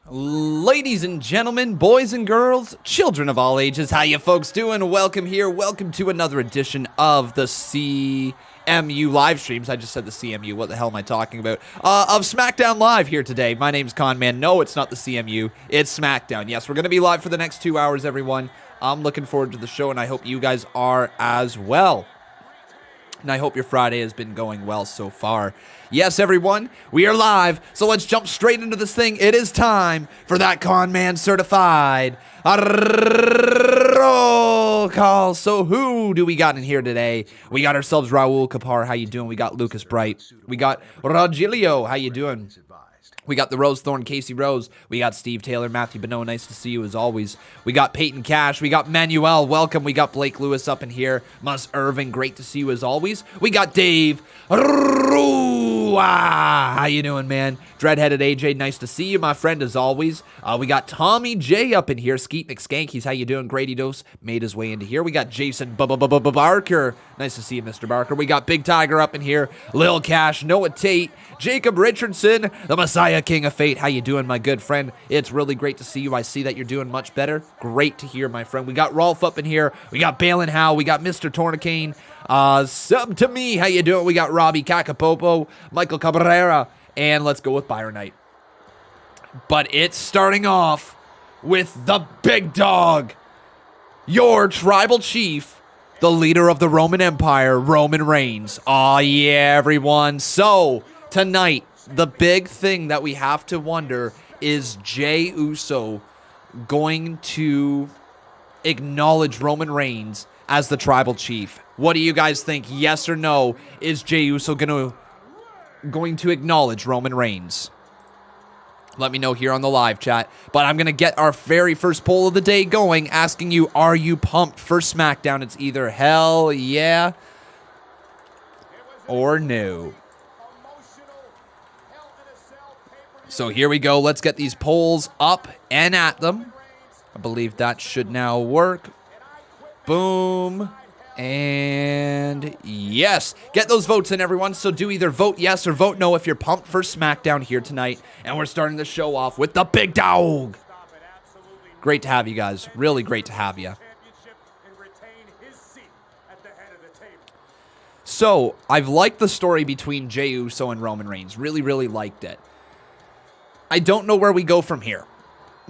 Ladies and gentlemen, boys and girls, children of all ages, how you folks doing? Welcome here. Welcome to another edition of the CMU live streams. I just said the CMU. What the hell am I talking about? Of SmackDown Live here today. My name's Conman. No, it's not the CMU. It's SmackDown. Yes, we're going to be live for the next 2 hours, everyone. I'm looking forward to the show, and I hope you guys are as well. And I hope your Friday has been going well so far. Yes, everyone, we are live, so let's jump straight into this thing. It is time for that Conman certified roll call. So who do we got in here today? We got ourselves Raul Kapar. How you doing? We got Lucas Bright. We got Rogilio. How you doing? We got the Rose Thorn, Casey Rose. We got Steve Taylor, Matthew Bonneau. Nice to see you as always. We got Peyton Cash. We got Manuel. Welcome. We got Blake Lewis up in here. Mus Irving. Great to see you as always. We got Dave Rua. How you doing, man? Dreadheaded AJ. Nice to see you, my friend, as always. We got Tommy J up in here. Skeet McSkankies. How you doing? Grady Dose made his way into here. We got Jason Barker. Nice to see you, Mr. Barker. We got Big Tiger up in here. Lil Cash. Noah Tate. Jacob Richardson. The Messiah King of Fate. How you doing, my good friend? It's really great to see you. I see that you're doing much better. Great to hear, my friend. We got Rolf up in here. We got Balin Howe. We got Mr. Tornicane. Sub to me. How you doing? We got Robbie Cacapopo, Michael Cabrera, and let's go with Byron Knight. But it's starting off with the big dog, your tribal chief, the leader of the Roman Empire, Roman Reigns. Aw, yeah, everyone. So, tonight, the big thing that we have to wonder is Jey Uso going to acknowledge Roman Reigns as the tribal chief? What do you guys think? Yes or no? Is Jey Uso going to acknowledge Roman Reigns? Let me know here on the live chat. But I'm going to get our very first poll of the day going, asking you, are you pumped for SmackDown? It's either hell yeah or no. So here we go. Let's get these polls up and at them. I believe that should now work. Boom. And yes, get those votes in, everyone. So do either vote yes or vote no if you're pumped for SmackDown here tonight. And we're starting the show off with the big dog. Great to have you guys. Really great to have you. So I've liked the story between Jey Uso and Roman Reigns. Really, really liked it. I don't know where we go from here.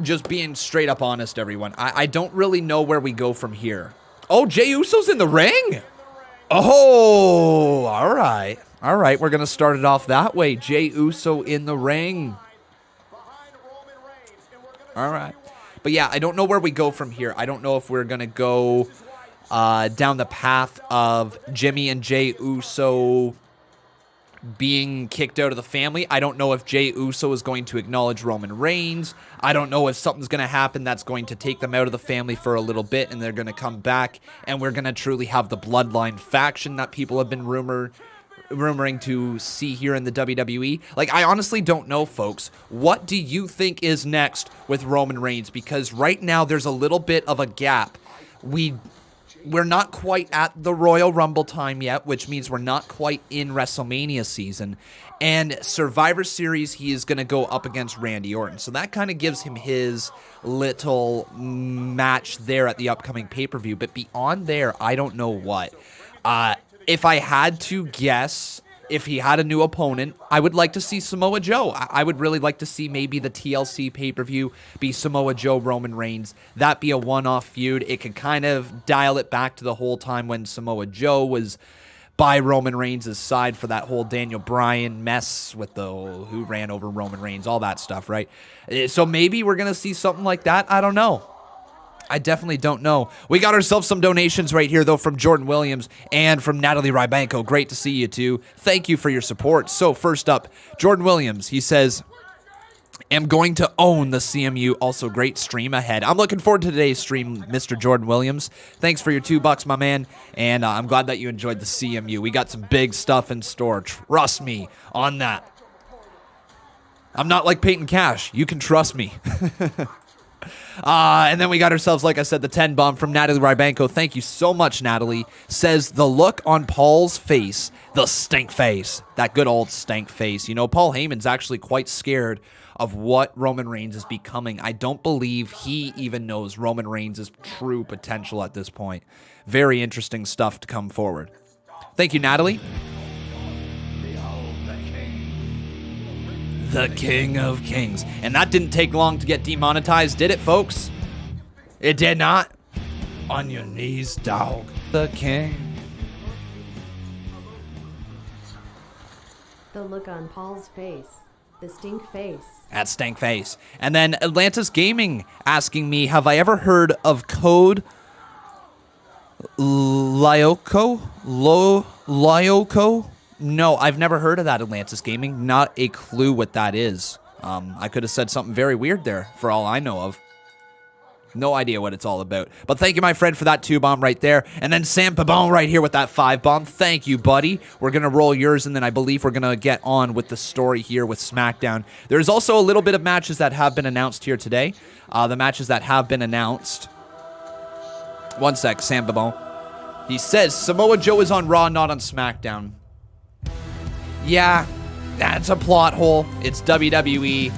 Just being straight up honest, everyone. I don't really know where we go from here. Oh, Jey Uso's in the ring? Oh, all right. All right, we're going to start it off that way. Jey Uso in the ring. All right. But yeah, I don't know where we go from here. I don't know if we're going to go down the path of Jimmy and Jey Uso being kicked out of the family. I don't know if Jey Uso is going to acknowledge Roman Reigns. I don't know if something's going to happen that's going to take them out of the family for a little bit and they're going to come back and we're going to truly have the Bloodline faction that people have been rumoring to see here in the WWE. Like, I honestly don't know, folks. What do you think is next with Roman Reigns? Because right now there's a little bit of a gap. We're not quite at the Royal Rumble time yet, which means we're not quite in WrestleMania season. And Survivor Series, he is going to go up against Randy Orton. So that kind of gives him his little match there at the upcoming pay-per-view. But beyond there, I don't know what. If I had to guess, if he had a new opponent, I would like to see Samoa Joe. I would really like to see maybe the TLC pay-per-view be Samoa Joe, Roman Reigns. That be a one-off feud. It could kind of dial it back to the whole time when Samoa Joe was by Roman Reigns' side for that whole Daniel Bryan mess with the who ran over Roman Reigns, all that stuff, right? So maybe we're going to see something like that. I don't know. I definitely don't know. We got ourselves some donations right here, though, from Jordan Williams and from Natalie Rybanko. Great to see you, too. Thank you for your support. So, first up, Jordan Williams. He says, am going to own the CMU. Also, great stream ahead. I'm looking forward to today's stream, Mr. Jordan Williams. Thanks for your $2, my man. And I'm glad that you enjoyed the CMU. We got some big stuff in store. Trust me on that. I'm not like Peyton Cash. You can trust me. And then we got ourselves, like I said, the 10 bomb from Natalie Rybanko. Thank you so much, Natalie. Says, the look on Paul's face, the stink face, that good old stank face. You know, Paul Heyman's actually quite scared of what Roman Reigns is becoming. I don't believe he even knows Roman Reigns' true potential at this point. Very interesting stuff to come forward. Thank you, Natalie. The King of Kings. And that didn't take long to get demonetized, did it, folks? It did not. On your knees, dog. The King. The look on Paul's face. The stink face. At stank face. And then Atlantis Gaming asking me, have I ever heard of code Lyoko? Lyoko? No, I've never heard of that, Atlantis Gaming. Not a clue what that is. I could have said something very weird there, for all I know of. No idea what it's all about. But thank you, my friend, for that 2-bomb right there. And then Sam Pabon right here with that 5-bomb. Thank you, buddy. We're going to roll yours, and then I believe we're going to get on with the story here with SmackDown. There's also a little bit of matches that have been announced here today. The matches that have been announced. One sec, Sam Pabon. He says Samoa Joe is on Raw, not on SmackDown. Yeah, that's a plot hole. It's WWE.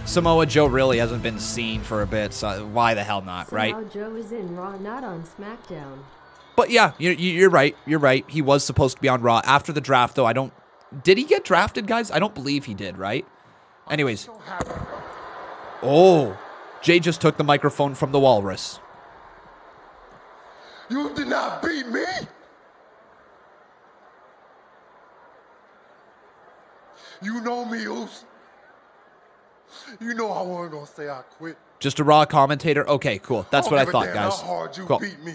Samoa Joe really hasn't been seen for a bit, so why the hell not, right? Samoa Joe is in Raw, not on SmackDown. But yeah, you're right. You're right. He was supposed to be on Raw. After the draft, though, I don't... Did he get drafted, guys? I don't believe he did, right? Anyways. Oh, Jay just took the microphone from the Walrus. You did not beat me. You know me, Oos. You know I wasn't gonna say I quit. Just a Raw commentator? Okay, cool. That's what I thought, guys. How hard you cool. beat me.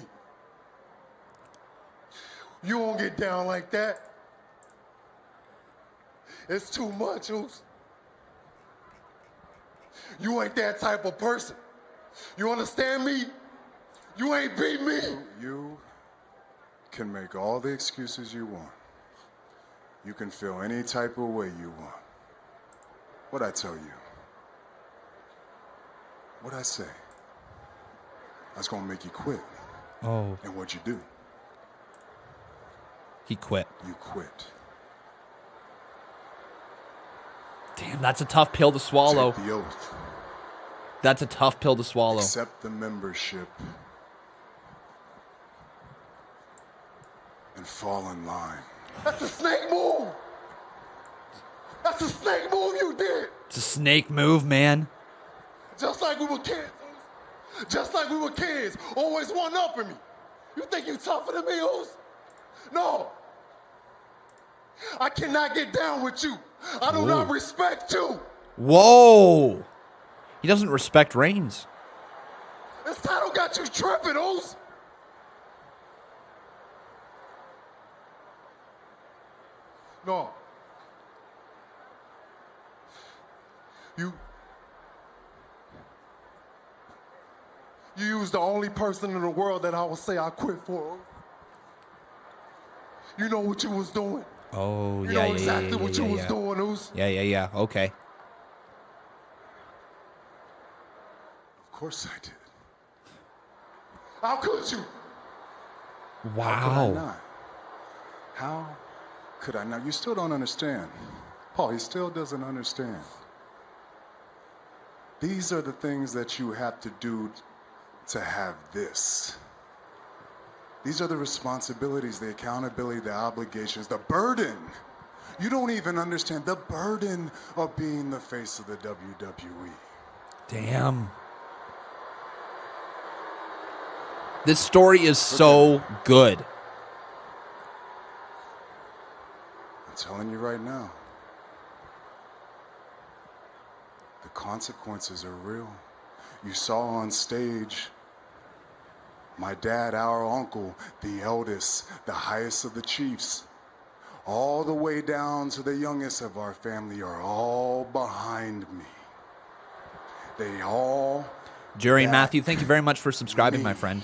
You won't get down like that. It's too much, Oos. You ain't that type of person. You understand me? You ain't beat me. You can make all the excuses you want. You can feel any type of way you want. What'd I tell you? What'd I say? That's gonna make you quit. Oh. And what'd you do? He quit. You quit. Damn, that's a tough pill to swallow. Take the oath. That's a tough pill to swallow. Accept the membership. And fall in line. That's a snake move. That's a snake move you did. It's a snake move, man. Just like we were kids. Just like we were kids. Always one-upping me. You think you tougher than me, Oos? No. I cannot get down with you. I do not respect you. Whoa. He doesn't respect Reigns. This title got you tripping, Oos. No. You use the only person in the world that I would say I quit for. You know what you was doing. Oh, You know exactly what you was doing, Oos. Yeah. Okay. Of course I did. How could you? How could I Wow. not? How could I not? You still don't understand. Paul, he still doesn't understand. These are the things that you have to do to have this. These are the responsibilities, the accountability, the obligations, the burden. You don't even understand the burden of being the face of the WWE. Damn. This story is so good. I'm telling you right now. The consequences are real. You saw on stage my dad, our uncle, the eldest, the highest of the chiefs, all the way down to the youngest of our family are all behind me. They all... Jerry and Matthew, thank you very much for subscribing, my friend.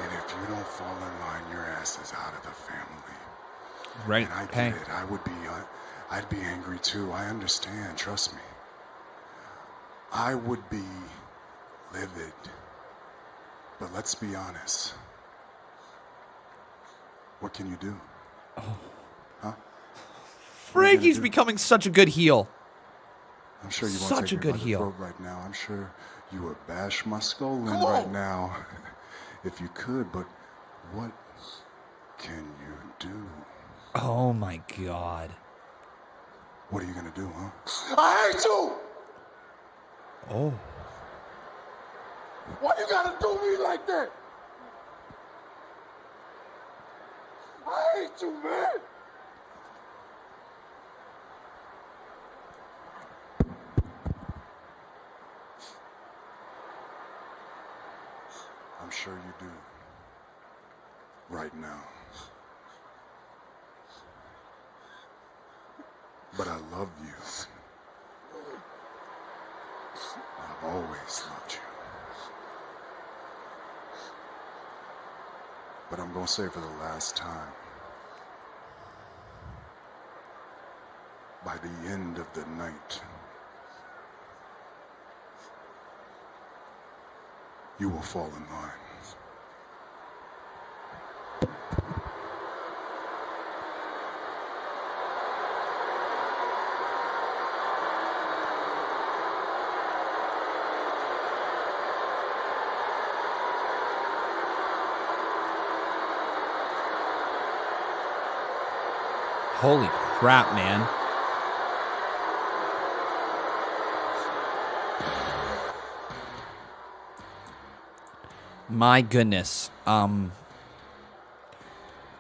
And if you don't fall in line, your ass is out of the family. Right. And I get it. I'd be angry too. I understand. Trust me. I would be livid. But let's be honest. What can you do? Huh? Frankie's becoming such a good heel. I'm sure you won't Such take a me good by the heel. throat right now. I'm sure you would bash my skull in right now if you could, but what can you do? Oh my God. What are you gonna do, huh? I hate you! Oh. Why you gotta do me like that? I hate you, man! I'm sure you do. Right now. But I love you. I've always loved you. But I'm gonna say for the last time, by the end of the night, you will fall in line. Holy crap, man. My goodness.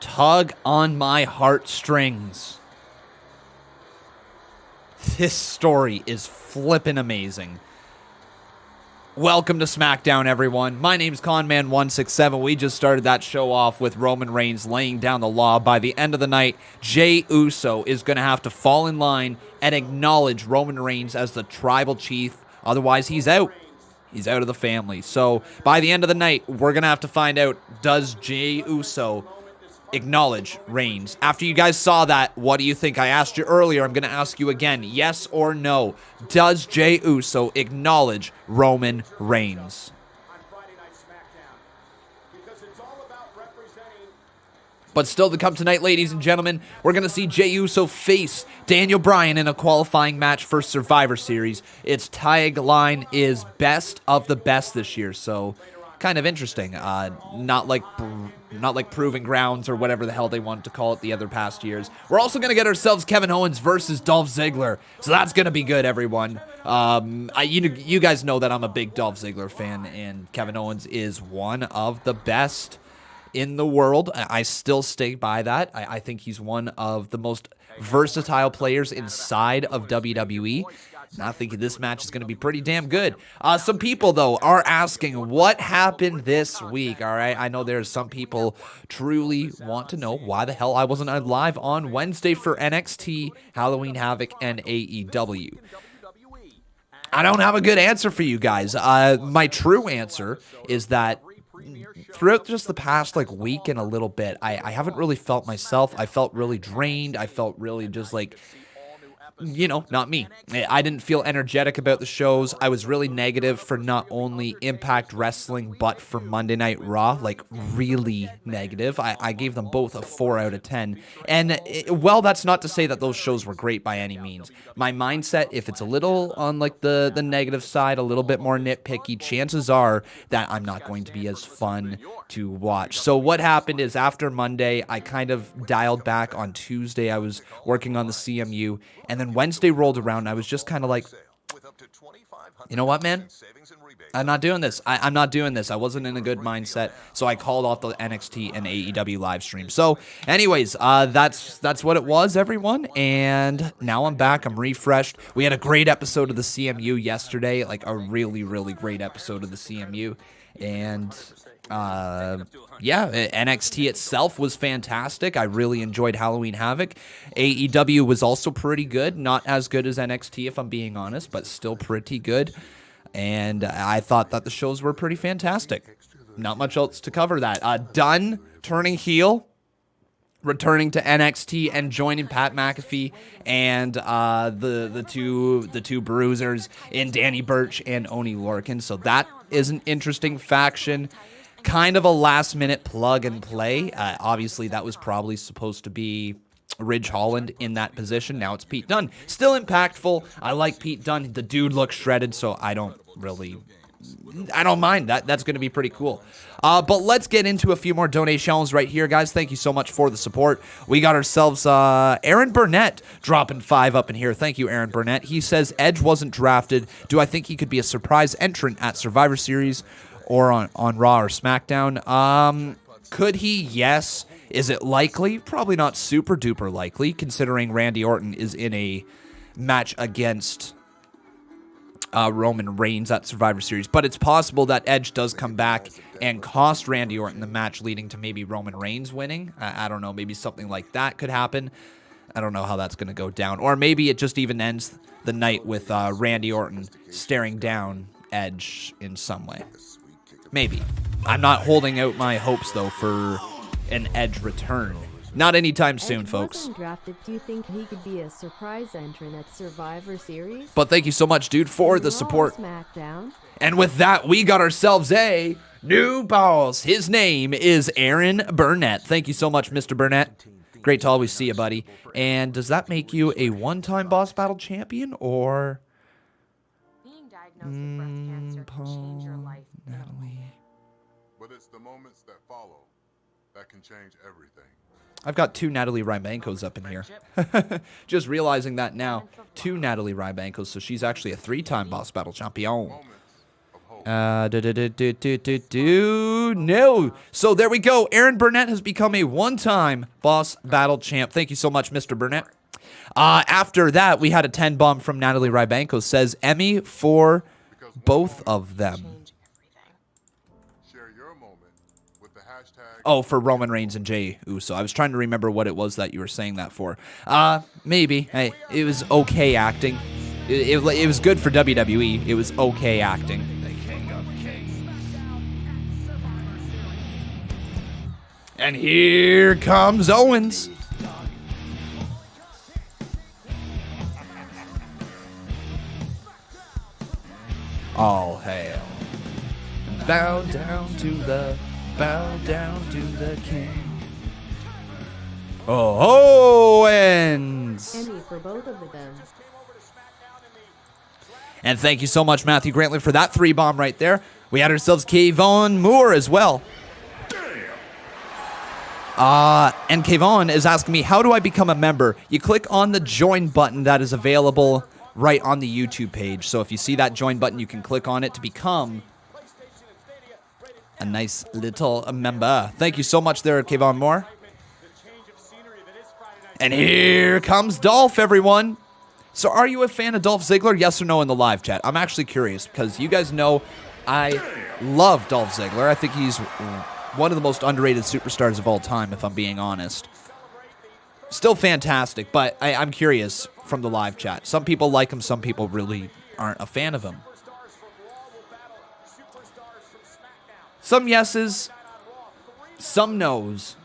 Tug on my heartstrings. This story is flippin' amazing. Welcome to SmackDown, everyone. My name's Conman167. We just started that show off with Roman Reigns laying down the law. By the end of the night, Jey Uso is going to have to fall in line and acknowledge Roman Reigns as the tribal chief. Otherwise, he's out. He's out of the family. So by the end of the night, we're going to have to find out, does Jey Uso acknowledge Reigns? After you guys saw that, what do you think? I asked you earlier. I'm going to ask you again. Yes or no? Does Jey Uso acknowledge Roman Reigns? But still to come tonight, ladies and gentlemen, we're going to see Jey Uso face Daniel Bryan in a qualifying match for Survivor Series. Its tagline is best of the best this year, so kind of interesting. Not like Proving Grounds or whatever the hell they wanted to call it the other past years. We're also going to get ourselves Kevin Owens versus Dolph Ziggler, so that's going to be good, everyone. You guys know that I'm a big Dolph Ziggler fan, and Kevin Owens is one of the best in the world. I still stay by that. I think he's one of the most versatile players inside of WWE. And I think this match is going to be pretty damn good. Some people, though, are asking what happened this week, all right? I know there's some people truly want to know why the hell I wasn't live on Wednesday for NXT, Halloween Havoc, and AEW. I don't have a good answer for you guys. My true answer is that throughout just the past week and a little bit, I haven't really felt myself. I felt really drained. I felt really just not me. I didn't feel energetic about the shows. I was really negative for not only Impact Wrestling, but for Monday Night Raw, really negative. I gave them both a 4 out of 10. And, that's not to say that those shows were great by any means. My mindset, if it's a little on, the negative side, a little bit more nitpicky, chances are that I'm not going to be as fun to watch. So what happened is after Monday, I kind of dialed back. On Tuesday, I was working on the CMU, and then Wednesday rolled around, and I was just kind of you know what, man? I'm not doing this. I'm not doing this. I wasn't in a good mindset, so I called off the NXT and AEW live stream. So, anyways, that's what it was, everyone. And now I'm back. I'm refreshed. We had a great episode of the CMU yesterday, a really, really great episode of the CMU. And NXT itself was fantastic. I really enjoyed Halloween Havoc. AEW was also pretty good. Not as good as NXT, if I'm being honest, but still pretty good. And I thought that the shows were pretty fantastic. Not much else to cover that. Dunne turning heel. returning to NXT and joining Pat McAfee and the two bruisers in Danny Burch and Oney Lorcan. So that is an interesting faction. Kind of a last-minute plug and play. Obviously, that was probably supposed to be Ridge Holland in that position. Now it's Pete Dunne. Still impactful. I like Pete Dunne. The dude looks shredded, so I don't mind that. That's going to be pretty cool. But let's get into a few more donations right here, guys. Thank you so much for the support. We got ourselves Aaron Burnett dropping 5 up in here. Thank you, Aaron Burnett. He says, Edge wasn't drafted. Do I think he could be a surprise entrant at Survivor Series or on Raw or SmackDown? Could he? Yes. Is it likely? Probably not super duper likely, considering Randy Orton is in a match against Roman Reigns at Survivor Series. But it's possible that Edge does come back and cost Randy Orton the match, leading to maybe Roman Reigns winning. I don't know. Maybe something like that could happen. I don't know how that's going to go down. Or maybe it just even ends the night with Randy Orton staring down Edge in some way. Maybe. I'm not holding out my hopes, though, for an Edge return. Not anytime soon, folks. Wasn't drafted. Do you think he could be a surprise entrant at Survivor Series? But thank you so much, dude, for the support. SmackDown. And with that, we got ourselves a new boss. His name is Aaron Burnett. Thank you so much, Mr. Burnett. Great to always see you, buddy. And does that make you a one-time Boss Battle champion, or... Being diagnosed with breast cancer can change your life. Natalie... But it's the moments that follow that can change everything. I've got 2 Natalie Rybankos up in here. Just realizing that now. 2 Natalie Rybankos, so she's actually a 3-time Boss Battle champion. No. So there we go. Aaron Burnett has become a 1-time Boss Battle champ. Thank you so much, Mr. Burnett. After that, we had a 10 bomb from Natalie Rybankos. Says Emmy for both of them. Oh, for Roman Reigns and Jey Uso. I was trying to remember what it was that you were saying that for. Maybe. Hey, it was okay acting. It was good for WWE. It was okay acting. And here comes Owens. All hail. Bow down to the king. Owens. Emmy for both of them. And thank you so much, Matthew Grantley, for that 3 bomb right there. We had ourselves Kayvon Moore as well. And Kayvon is asking me, how do I become a member? You click on the join button that is available right on the YouTube page. So if you see that join button, you can click on it to become a nice little member. Thank you so much there, Kayvon Moore. And here comes Dolph, everyone. So are you a fan of Dolph Ziggler? Yes or no in the live chat? I'm actually curious because you guys know I love Dolph Ziggler. I think he's one of the most underrated superstars of all time, if I'm being honest. Still fantastic, but I'm curious from the live chat. Some people like him, some people really aren't a fan of him. Some yeses, some no's.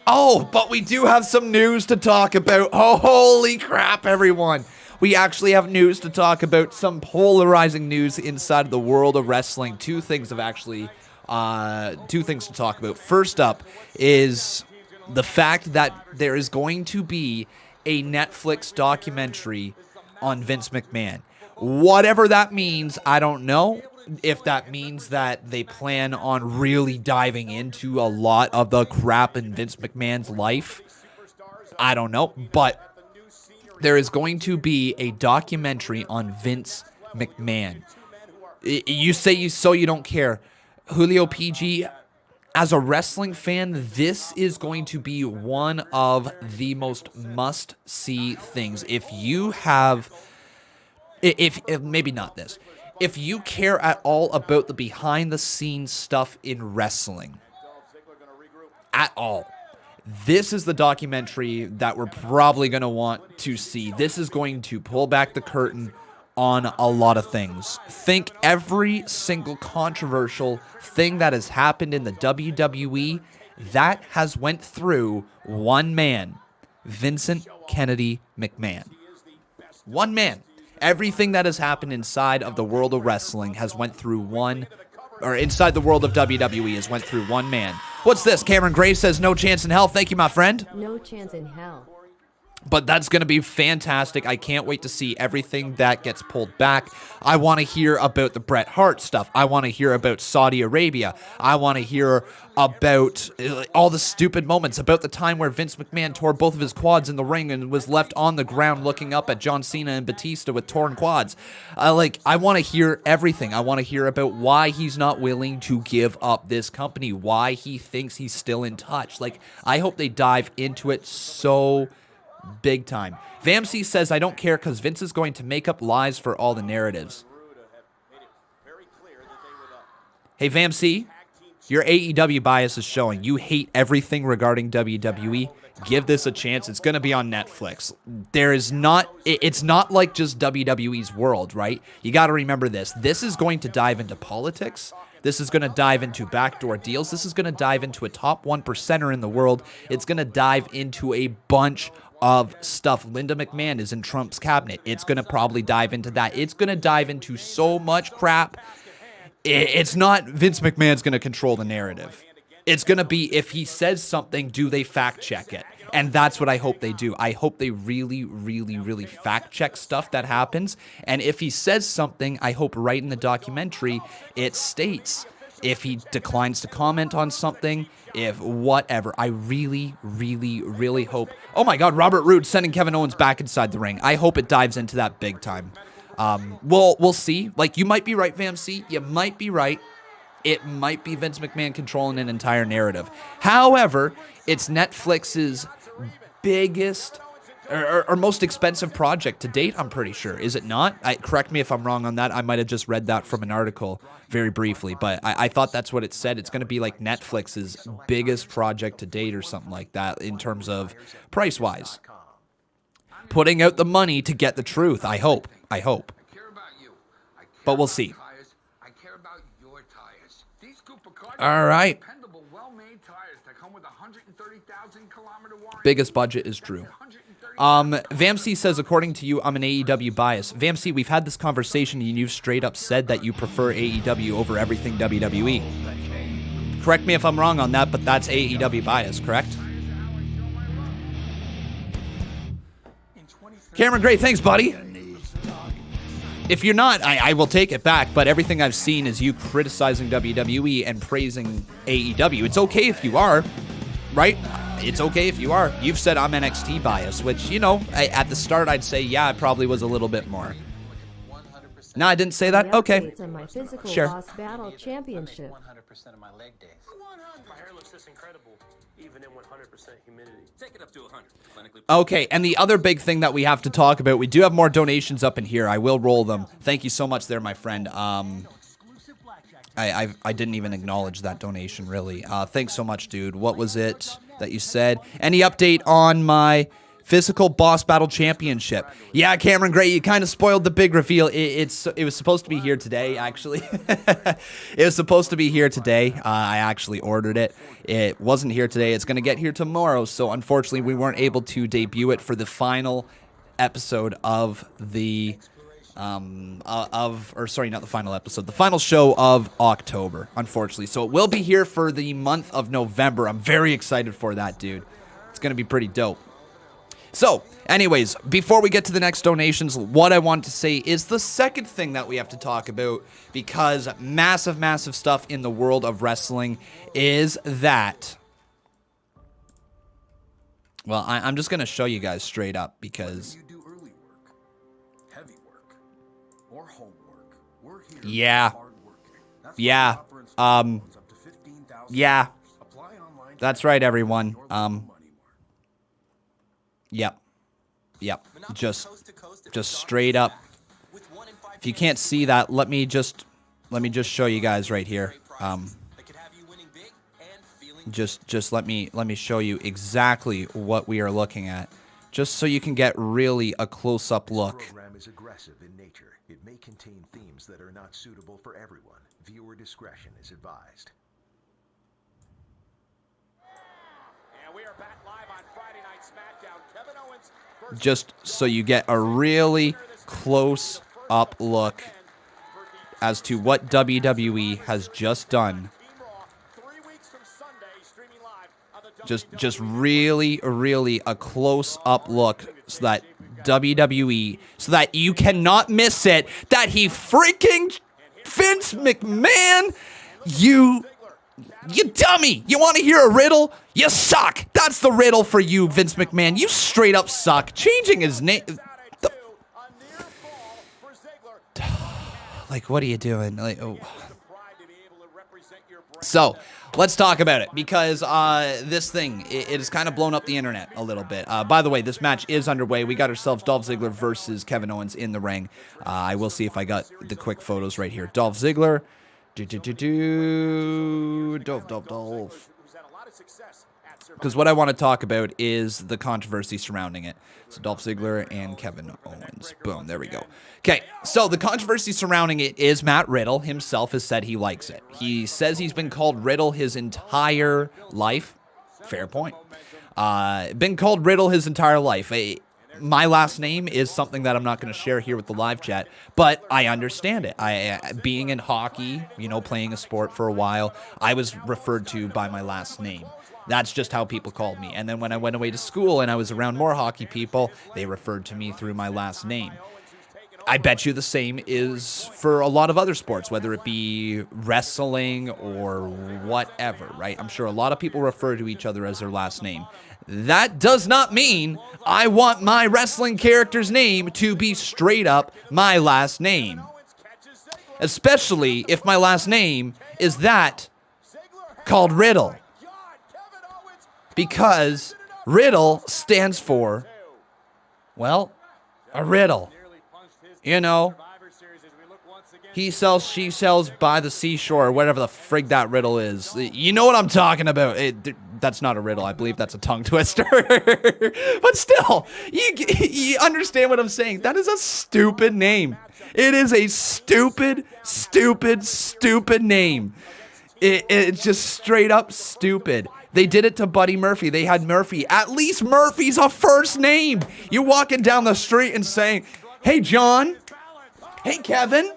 Oh, but we do have some news to talk about. Oh, holy crap, everyone. We actually have news to talk about, some polarizing news inside of the world of wrestling. Two things to talk about. First up is the fact that there is going to be a Netflix documentary on Vince McMahon. Whatever that means, I don't know. If that means that they plan on really diving into a lot of the crap in Vince McMahon's life, I don't know. But there is going to be a documentary on Vince McMahon. You say you don't care. Julio PG, as a wrestling fan, this is going to be one of the most must-see things. If you have... If maybe not this. If you care at all about the behind-the-scenes stuff in wrestling, at all, this is the documentary that we're probably going to want to see. This is going to pull back the curtain on a lot of things. Think every single controversial thing that has happened in the WWE That has went through one man, Vincent Kennedy McMahon. One man. Everything that has happened inside of the world of wrestling has went through one, or inside the world of WWE has went through one man. What's this? Cameron Gray says, no chance in hell. Thank you, my friend. No chance in hell. But that's going to be fantastic. I can't wait to see everything that gets pulled back. I want to hear about the Bret Hart stuff. I want to hear about Saudi Arabia. I want to hear about all the stupid moments, about the time where Vince McMahon tore both of his quads in the ring and was left on the ground looking up at John Cena and Batista with torn quads. I want to hear everything. I want to hear about why he's not willing to give up this company, why he thinks he's still in touch. I hope they dive into it so big time. Vamsey says, I don't care because Vince is going to make up lies for all the narratives. Hey, Vamsey, your AEW bias is showing. You hate everything regarding WWE. Give this a chance. It's going to be on Netflix. It's not like just WWE's world, right? You got to remember this. This is going to dive into politics. This is going to dive into backdoor deals. This is going to dive into a top 1%er in the world. It's going to dive into a bunch of stuff. Linda McMahon is in Trump's cabinet. It's going to probably dive into that. It's going to dive into so much crap. It's not Vince McMahon's going to control the narrative. It's going to be, if he says something, do they fact check it? And that's what I hope they do. I hope they really, really, really fact check stuff that happens. And if he says something, I hope right in the documentary it states if he declines to comment on something, if whatever. I really, really, really hope. Oh my God, Robert Roode sending Kevin Owens back inside the ring. I hope it dives into that big time. We'll see. You might be right, Vamsey. You might be right. It might be Vince McMahon controlling an entire narrative. However, it's Netflix's biggest or most expensive project to date, I'm pretty sure. Is it not? Correct me if I'm wrong on that. I might have just read that from an article very briefly, but I thought that's what it said. It's going to be like Netflix's biggest project to date or something like that in terms of price-wise. Putting out the money to get the truth, I hope. But we'll see. All right. Biggest budget is Drew. Vamsey says, according to you, I'm an AEW bias. Vamsey, we've had this conversation and you've straight up said that you prefer AEW over everything WWE. Correct me if I'm wrong on that, but that's AEW bias, correct? Cameron Gray, thanks, buddy. If you're not, I will take it back, but everything I've seen is you criticizing WWE and praising AEW. It's okay if you are, right? It's okay if you are. You've said I'm NXT bias, which, at the start I'd say, yeah, it probably was a little bit more. No, I didn't say that? Okay. Sure. Boss Battle Championship. 100% of my leg days. My hair looks this incredible, even in 100% humidity. Take it up to 100. Okay, and the other big thing that we have to talk about, we do have more donations up in here. I will roll them. Thank you so much there, my friend. I didn't even acknowledge that donation, really. Thanks so much, dude. What was it that you said? Any update on my physical boss battle championship? Yeah, Cameron Gray, you kind of spoiled the big reveal. It was supposed to be here today, actually. It was supposed to be here today. I actually ordered it. It wasn't here today. It's going to get here tomorrow. So unfortunately, we weren't able to debut it for the final episode of the not the final episode, the final show of October, unfortunately. So it will be here for the month of November. I'm very excited for that, dude. It's going to be pretty dope. So, anyways, before we get to the next donations, what I want to say is the second thing that we have to talk about, because massive, massive stuff in the world of wrestling, is that... Well, I'm just going to show you guys straight up, because... Yeah. Yeah. Yeah. That's right, everyone. Yep. Just straight up. If you can't see that, let me just show you guys right here. Just let me show you exactly what we are looking at, just so you can get really a close-up look. This program is aggressive in nature. It may contain themes that are not suitable for everyone. Viewer discretion is advised. Just so you get a really close up look as to what WWE has just done. Just really, really a close up look so that WWE, so that you cannot miss it, that he freaking Vince McMahon, you dummy. You want to hear a riddle? You suck. That's the riddle for you, Vince McMahon. You straight up suck. Changing his name. Like, what are you doing? Like, oh. So, let's talk about it, because this thing, it has kind of blown up the internet a little bit. By the way, this match is underway. We got ourselves Dolph Ziggler versus Kevin Owens in the ring. I will see if I got the quick photos right here. Dolph Ziggler. Dolph. Because what I want to talk about is the controversy surrounding it. So Dolph Ziggler and Kevin Owens. Boom, there we go. Okay, so the controversy surrounding it is Matt Riddle himself has said he likes it. He says he's been called Riddle his entire life. Fair point. Been called Riddle his entire life. My last name is something that I'm not going to share here with the live chat, but I understand it. Being in hockey, playing a sport for a while, I was referred to by my last name. That's just how people called me. And then when I went away to school and I was around more hockey people, they referred to me through my last name. I bet you the same is for a lot of other sports, whether it be wrestling or whatever, right? I'm sure a lot of people refer to each other as their last name. That does not mean I want my wrestling character's name to be straight up my last name. Especially if my last name is that called Riddle. Because Riddle stands for, well, a riddle. He sells, she sells by the seashore, or whatever the frig that riddle is. You know what I'm talking about. That's not a riddle. I believe that's a tongue twister. But still, you understand what I'm saying. That is a stupid name. It is a stupid name. It's just straight up stupid. They did it to Buddy Murphy. They had Murphy. At least Murphy's a first name. You're walking down the street and saying, hey, John. Hey, Kevin.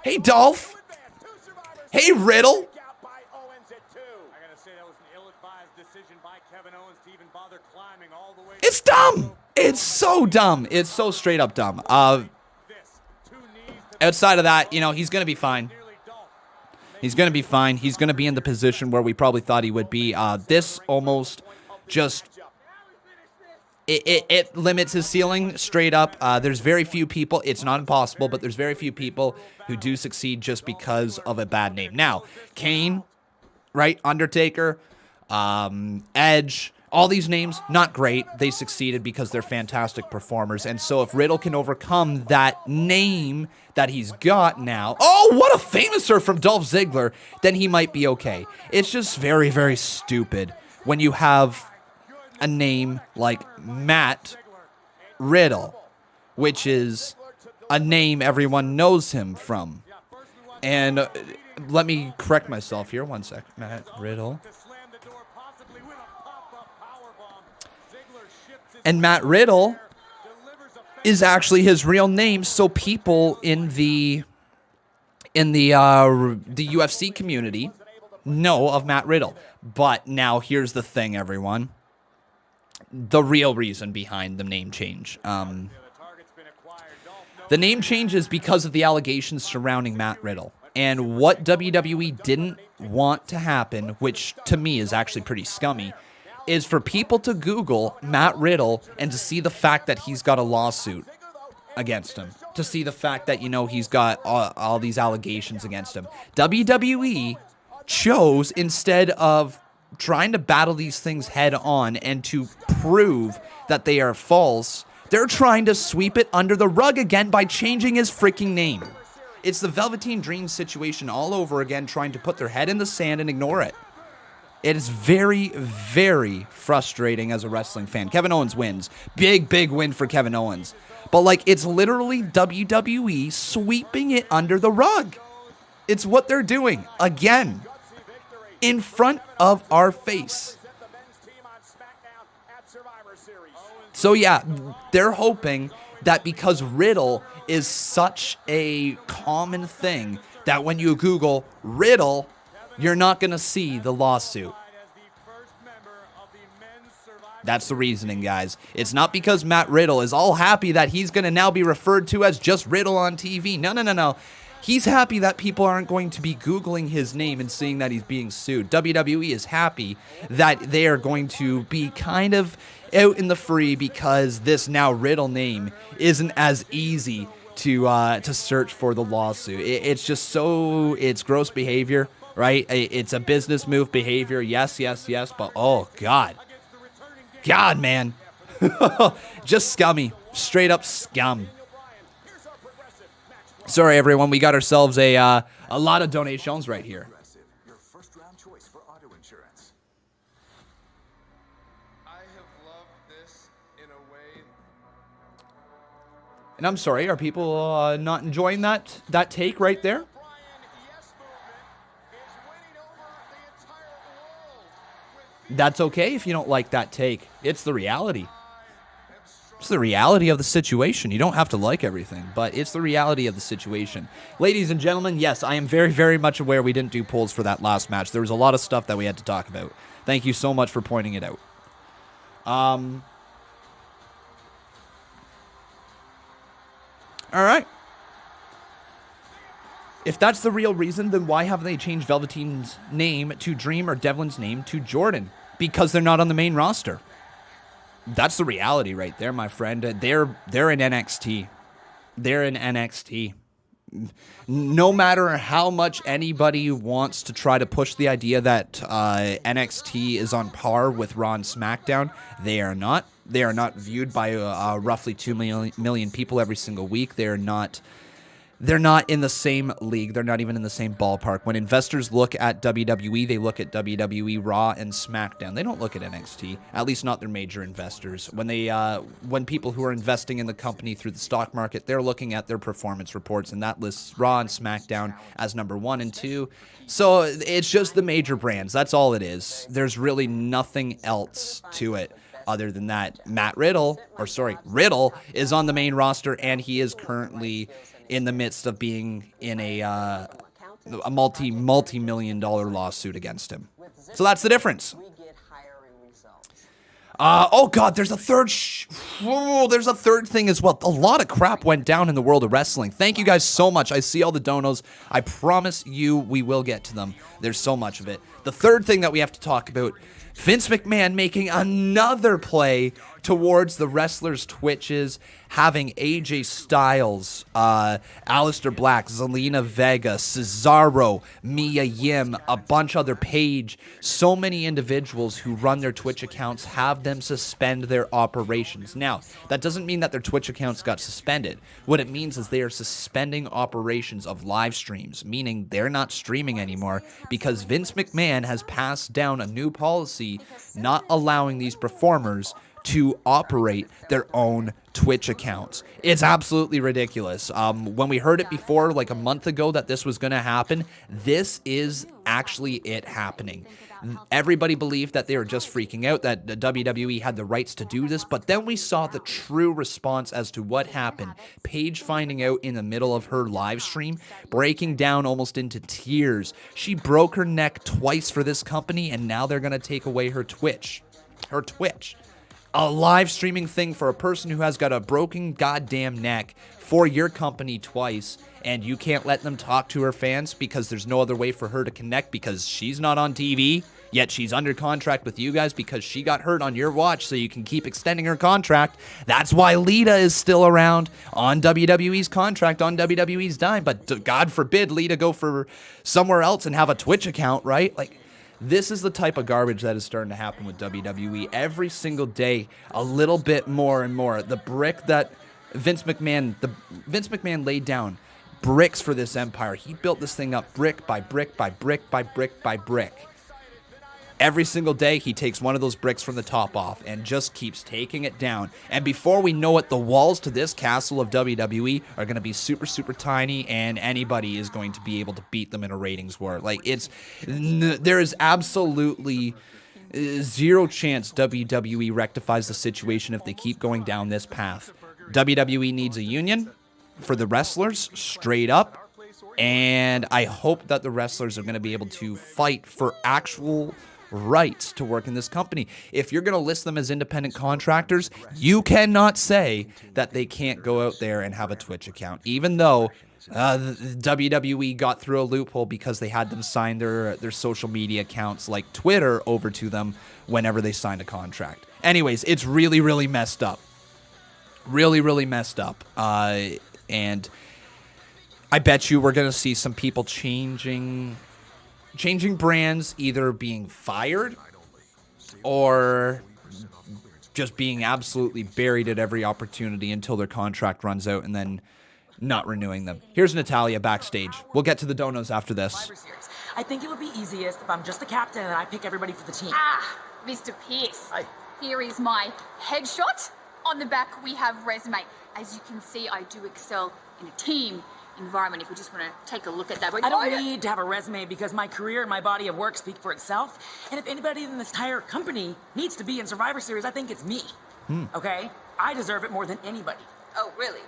Hey, Dolph. Hey, Riddle. It's dumb. It's so dumb. It's so straight up dumb. Outside of that, he's going to be fine. He's going to be fine. He's going to be in the position where we probably thought he would be. This almost just... It limits his ceiling straight up. There's very few people. It's not impossible, but there's very few people who do succeed just because of a bad name. Now, Kane, right? Undertaker, Edge... All these names, not great. They succeeded because they're fantastic performers. And so if Riddle can overcome that name that he's got now, oh, what a famouser from Dolph Ziggler, then he might be okay. It's just very, very stupid when you have a name like Matt Riddle, which is a name everyone knows him from. And let me correct myself here. One sec. Matt Riddle. And Matt Riddle is actually his real name, so people in the UFC community know of Matt Riddle. But now here's the thing, everyone. The real reason behind the name change. The name change is because of the allegations surrounding Matt Riddle. And what WWE didn't want to happen, which to me is actually pretty scummy, is for people to Google Matt Riddle and to see the fact that he's got a lawsuit against him. To see the fact that, he's got all these allegations against him. WWE chose, instead of trying to battle these things head on and to prove that they are false, they're trying to sweep it under the rug again by changing his freaking name. It's the Velveteen Dream situation all over again, trying to put their head in the sand and ignore it. It is very, very frustrating as a wrestling fan. Kevin Owens wins. Big, big win for Kevin Owens. But, it's literally WWE sweeping it under the rug. It's what they're doing. Again. In front of our face. So yeah, they're hoping that because Riddle is such a common thing that when you Google Riddle, you're not going to see the lawsuit. That's the reasoning, guys. It's not because Matt Riddle is all happy that he's going to now be referred to as just Riddle on TV. No. He's happy that people aren't going to be Googling his name and seeing that he's being sued. WWE is happy that they are going to be kind of out in the free because this now Riddle name isn't as easy to search for the lawsuit. It's just it's gross behavior, right? It's a business move behavior. Yes, but oh, God, man. Just scummy. Straight up scum. Sorry, everyone. We got ourselves a lot of donations right here. Your first round choice for auto insurance. I have loved this in a way. And I'm sorry, are people not enjoying that take right there? That's okay if you don't like that take. It's the reality. It's the reality of the situation. You don't have to like everything, but it's the reality of the situation. Ladies and gentlemen, yes, I am very, very much aware we didn't do polls for that last match. There was a lot of stuff that we had to talk about. Thank you so much for pointing it out. All right. If that's the real reason, then why haven't they changed Velveteen's name to Dream or Devlin's name to Jordan? Because they're not on the main roster. That's the reality right there, my friend. They're in NXT. They're in NXT. No matter how much anybody wants to try to push the idea that NXT is on par with Raw and SmackDown, they are not. They are not viewed by roughly 2 million people every single week. They're not in the same league. They're not even in the same ballpark. When investors look at WWE, they look at WWE Raw and SmackDown. They don't look at NXT, at least not their major investors. When people who are investing in the company through the stock market, they're looking at their performance reports, and that lists Raw and SmackDown as number 1 and 2. So it's just the major brands. That's all it is. There's really nothing else to it. Other than that, Riddle is on the main roster, and he is currently in the midst of being in a multi-million-dollar lawsuit against him. So that's the difference. Oh God, there's a third thing as well. A lot of crap went down in the world of wrestling. Thank you guys so much. I see all the donos. I promise you we will get to them. There's so much of it. The third thing that we have to talk about, Vince McMahon making another play towards the wrestlers' Twitches, having AJ Styles, Aleister Black, Zelina Vega, Cesaro, Mia Yim, a bunch other Paige, so many individuals who run their Twitch accounts, have them suspend their operations. Now, that doesn't mean that their Twitch accounts got suspended. What it means is they are suspending operations of live streams, meaning they're not streaming anymore because Vince McMahon has passed down a new policy not allowing these performers to operate their own Twitch accounts. It's absolutely ridiculous. When we heard it before, like a month ago, that this was going to happen, this is actually it happening. Everybody believed that they were just freaking out, that the WWE had the rights to do this, but then we saw the true response as to what happened. Paige finding out in the middle of her live stream, breaking down almost into tears. She broke her neck twice for this company, and now they're going to take away her Twitch. Her Twitch. A live streaming thing for a person who has got a broken goddamn neck for your company twice, and you can't let them talk to her fans because there's no other way for her to connect because she's not on TV, yet she's under contract with you guys because she got hurt on your watch so you can keep extending her contract. That's why Lita is still around on WWE's contract, on WWE's dime, but God forbid Lita go for somewhere else and have a Twitch account, right? Like, this is the type of garbage that is starting to happen with WWE. Every single day, a little bit more and more. The brick that Vince McMahon laid down, bricks for this empire. He built this thing up brick by brick by brick by brick by brick. Every single day, he takes one of those bricks from the top off and just keeps taking it down. And before we know it, the walls to this castle of WWE are going to be super, super tiny, and anybody is going to be able to beat them in a ratings war. Like, there is absolutely Zero chance WWE rectifies the situation if they keep going down this path. WWE needs a union for the wrestlers, straight up. And I hope that the wrestlers are going to be able to fight for actual rights to work in this company. If you're going to list them as independent contractors, you cannot say that they can't go out there and have a Twitch account, even though the WWE got through a loophole because they had them sign their social media accounts like Twitter over to them whenever they signed a contract. Anyways, it's really, really messed up. Really, really messed up. And I bet you we're going to see some people changing brands, either being fired or just being absolutely buried at every opportunity until their contract runs out and then not renewing them. Here's Natalya backstage. We'll get to the donos after this. I think it would be easiest if I'm just the captain and I pick everybody for the team. Mr. Pierce. Here is my headshot. On the back, we have resume. As you can see, I do excel in a team environment, if we just want to take a look at that. But I don't need to have a resume because my career and my body of work speak for itself. And if anybody in this entire company needs to be in Survivor Series, I think it's me. Okay? I deserve it more than anybody. Oh, really?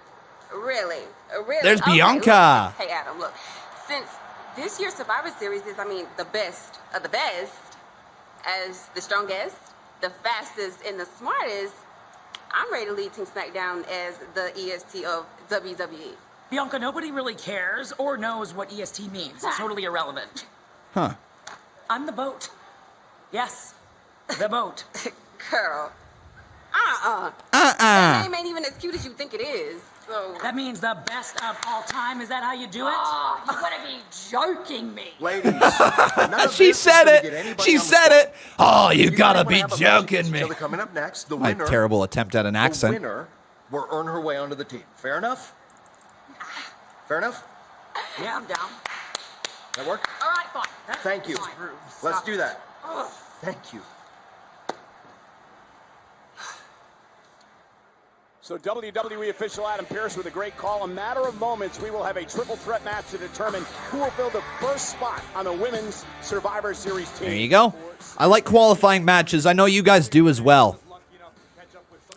Really? Really? There's Okay, Bianca. look. Hey, Adam, look. Since this year's Survivor Series is, the best of the best, as the strongest, the fastest, and the smartest, I'm ready to lead Team SmackDown as the EST of WWE. Bianca, nobody really cares or knows what EST means. It's totally irrelevant. Huh. I'm the boat. Yes, the boat. Girl. That name ain't even as cute as you think it is. So That means the best of all time. Is that how you do it? Oh, you gotta be joking me. Ladies, none of She this is said gonna get it. anybody She on the said spot. it. Oh, you guys gotta wanna be have a joking match me. against each other coming up next, the My winner, terrible attempt at an the accent. winner will earn her way onto the team. Fair enough? Fair enough? Yeah, I'm down. That work? All right, fine. Thank you. Fine. Let's do that. Thank you. So WWE official Adam Pearce with a great call. A matter of moments, we will have a triple threat match to determine who will fill the first spot on the Women's Survivor Series team. There you go. I like qualifying matches. I know you guys do as well.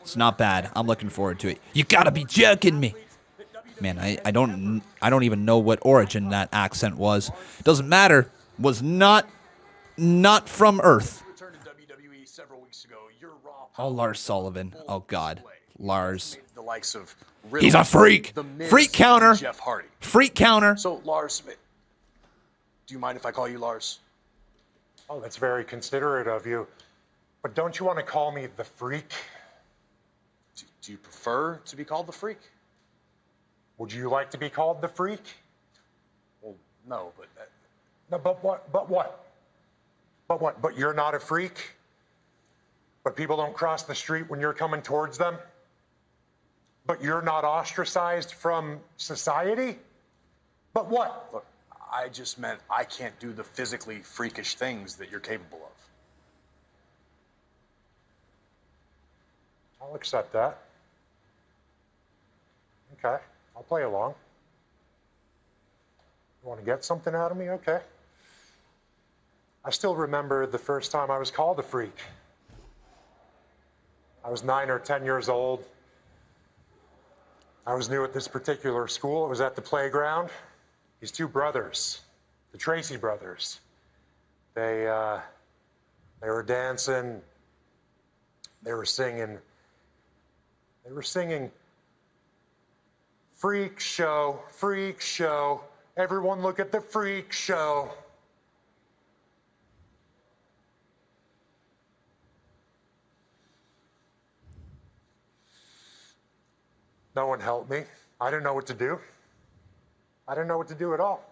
It's not bad. I'm looking forward to it. You gotta be joking me. Man, I don't even know what origin that accent was. Doesn't matter. Was not from Earth. Returned to WWE several weeks ago. Your Raw Oh, Lars Sullivan. Oh God, Lars. the likes of Riddle, He's a freak. The Miz, Freak counter. and Jeff Hardy. Freak counter. So Lars, do you mind if I call you Lars? Oh, that's very considerate of you. But don't you want to call me the Freak? Do you prefer to be called the Freak? Would you like to be called the Freak? Well, no, but No, but what? But what? But what? But you're not a freak? But people don't cross the street when you're coming towards them? But you're not ostracized from society? But what? look, I just meant I can't do the physically freakish things that you're capable of. I'll accept that. Okay, I'll play along. You want to get something out of me? Okay. I still remember the first time I was called a freak. I was 9 or 10 years old. I was new at this particular school. It was at the playground. These two brothers, the Tracy brothers, they were dancing. They were singing. Freak show, freak show. Everyone look at the freak show. No one helped me. I didn't know what to do. I didn't know what to do at all.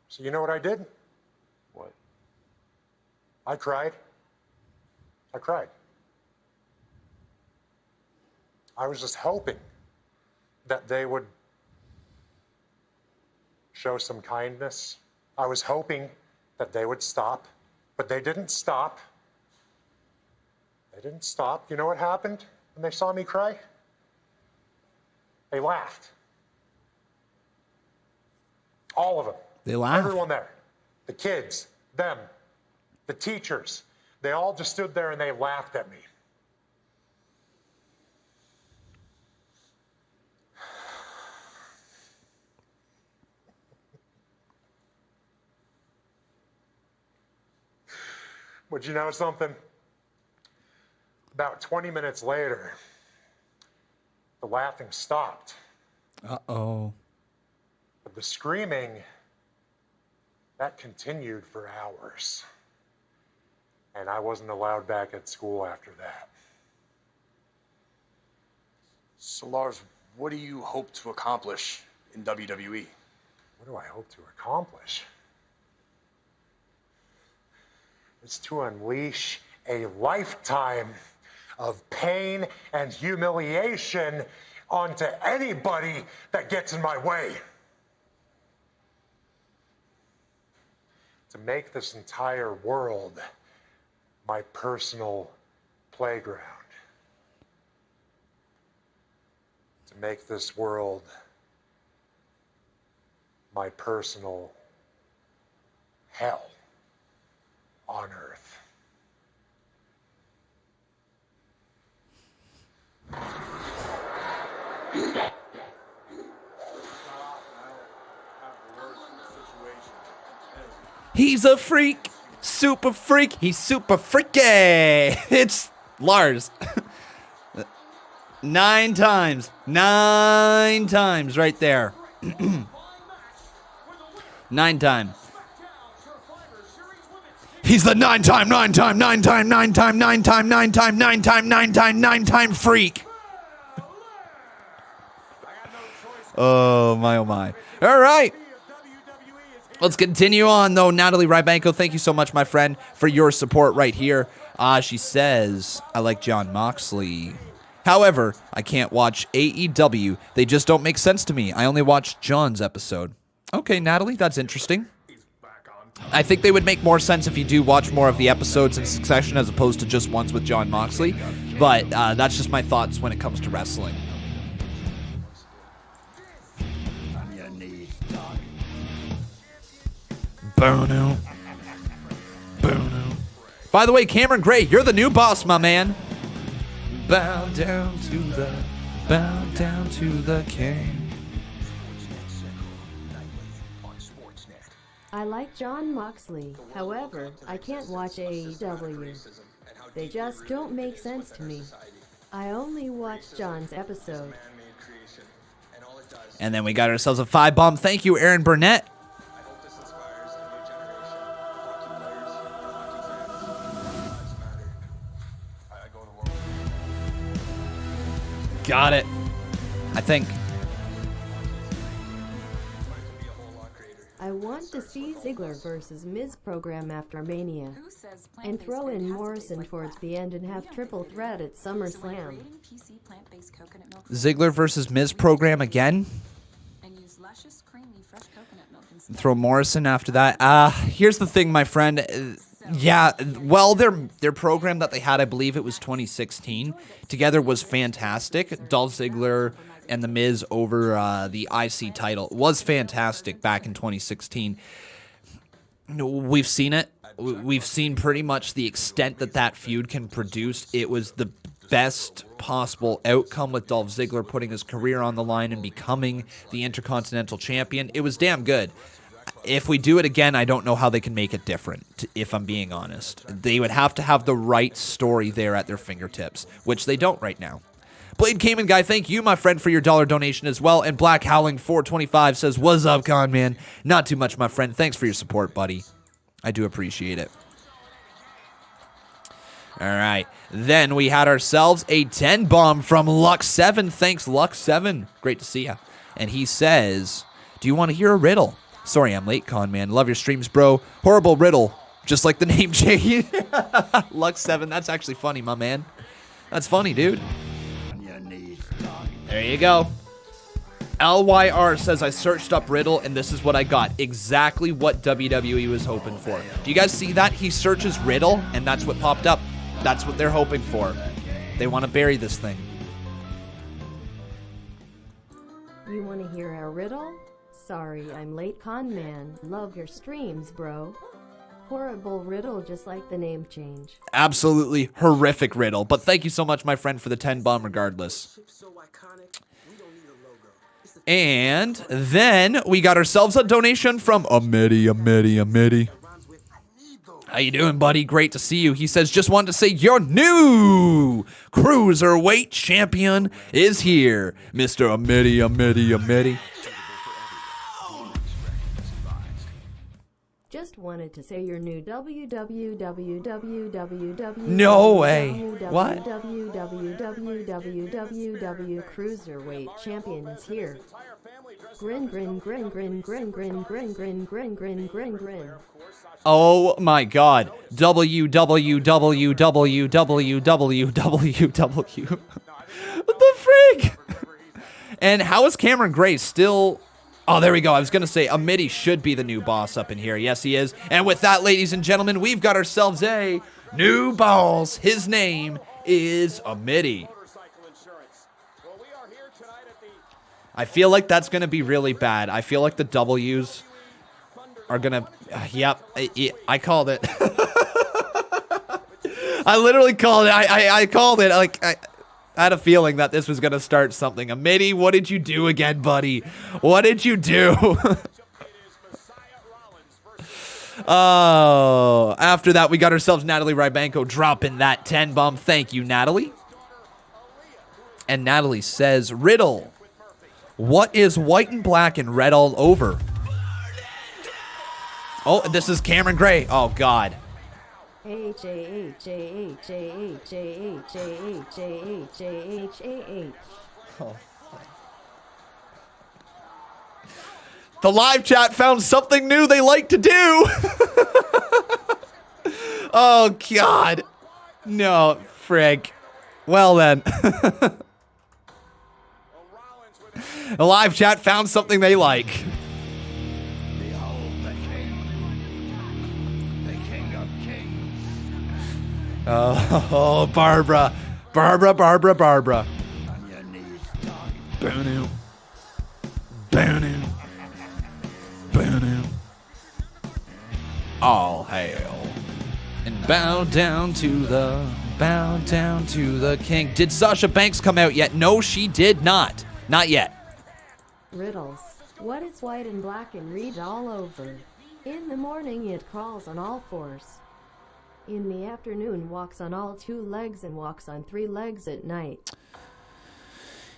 So you know what I did? What? I cried. I cried. I was just hoping that they would show some kindness. I was hoping that they would stop, but they didn't stop. They didn't stop. You know what happened when they saw me cry? They laughed. All of them. They laughed. Everyone there. The kids, them, the teachers, They all just stood there and they laughed at me. But you know something? About 20 minutes later, the laughing stopped. Uh-oh. But the screaming, that continued for hours. And I wasn't allowed back at school after that. So, Lars, what do you hope to accomplish in WWE? What do I hope to accomplish? It's to unleash a lifetime of pain and humiliation onto anybody that gets in my way. To make this entire world my personal playground. To make this world my personal hell on earth. He's a freak. Super freak. He's super freaky. It's Lars. 9 times. 9 times right there. 9 times. He's the 9-time freak. Oh my, oh my. All right. Let's continue on, though. Natalie Rybanko, thank you so much, my friend, for your support right here. She says, I like Jon Moxley. However, I can't watch AEW. They just don't make sense to me. I only watched John's episode. Okay, Natalie, that's interesting. I think they would make more sense if you do watch more of the episodes in succession as opposed to just ones with Jon Moxley. But that's just my thoughts when it comes to wrestling. Bono. Bono. By the way, Cameron Gray, you're the new boss, my man. Bow down to the king. I like Jon Moxley. However, I can't watch AEW. They just don't make sense to me. I only watch John's episode. And then we got ourselves a 5-bomb. Thank you, Aaron Burnett. Got it. I think. I want to see Ziggler versus Miz program after Mania. And throw in Morrison towards the end and have triple threat at SummerSlam. Ziggler versus Miz program again? Throw Morrison after that. Here's the thing, my friend. Yeah, well, their program that they had, I believe it was 2016, together was fantastic. Dolph Ziggler and The Miz over the IC title was fantastic back in 2016. We've seen it. We've seen pretty much the extent that feud can produce. It was the best possible outcome with Dolph Ziggler putting his career on the line and becoming the Intercontinental Champion. It was damn good. If we do it again, I don't know how they can make it different, if I'm being honest. They would have to have the right story there at their fingertips, which they don't right now. Blade Cayman Guy, thank you, my friend, for your $1 donation as well. And Black Howling 425 says, what's up, Con Man? Not too much, my friend. Thanks for your support, buddy. I do appreciate it. All right. Then we had ourselves a 10-bomb from Lux7. Thanks, Lux7. Great to see ya. And he says, do you want to hear a riddle? Sorry, I'm late, Con Man. Love your streams, bro. Horrible riddle. Just like the name Jay. Lux7, that's actually funny, my man. That's funny, dude. There you go. LYR says, I searched up Riddle, and this is what I got. Exactly what WWE was hoping for. Do you guys see that? He searches Riddle, and that's what popped up. That's what they're hoping for. They want to bury this thing. You want to hear a riddle? Sorry, I'm late, Con Man. Love your streams, bro. horrible Riddle, just like the name change. Absolutely horrific Riddle. But thank you so much, my friend, for the 10 bomb regardless. And then we got ourselves a donation from Amity. How you doing, buddy? Great to see you. He says, just wanted to say your new Cruiserweight champion is here, Mr. Amity. Just wanted to say your new www. No way. What? www Cruiserweight champion is here. Grin. Oh my god. www. What the freak? And how is Cameron Gray still... Oh, there we go. I was going to say, Amity should be the new boss up in here. Yes, he is. And with that, ladies and gentlemen, we've got ourselves a new boss. His name is Amity. I feel like that's going to be really bad. I feel like the W's are going to... yep, I called it. I literally called it. I called it. Like, I had a feeling that this was going to start something. Amity, what did you do again, buddy? What did you do? Oh, after that, we got ourselves Natalie Rybanko dropping that 10 bomb. Thank you, Natalie. And Natalie says, Riddle, what is white and black and red all over? Oh, this is Cameron Gray. Oh, God. Oh. The live chat found something new they like to do. Oh, God. No, frig. Well, then. The live chat found something they like. Oh, Barbara. Barbara. Bow. All hail. And bow down to the king. Did Sasha Banks come out yet? No, she did not. Not yet. Riddles. What is white and black and red all over? In the morning it crawls on all fours. In the afternoon walks on all 2 legs and walks on 3 legs at night.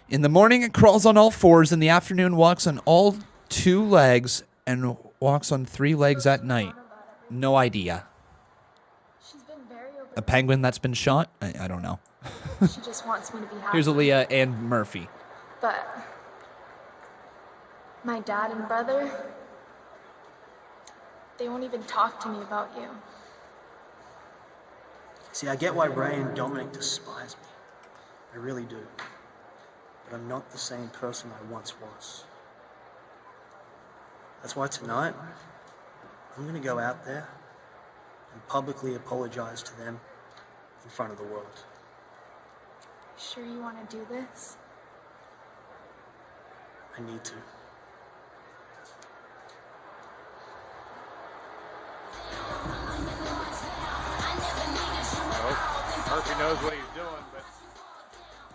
In the morning it crawls on all 4s. In the afternoon walks on all 2 legs and walks on 3 legs at night. No idea. A penguin that's been shot? I don't know. She just wants me to be happy. Here's Aaliyah and Murphy. But my dad and brother, they won't even talk to me about you. See, I get why Ray and Dominic despise me. I really do. But I'm not the same person I once was. That's why tonight, I'm gonna go out there and publicly apologize to them in front of the world. Sure you want to do this? I need to. Murphy knows what he's doing, but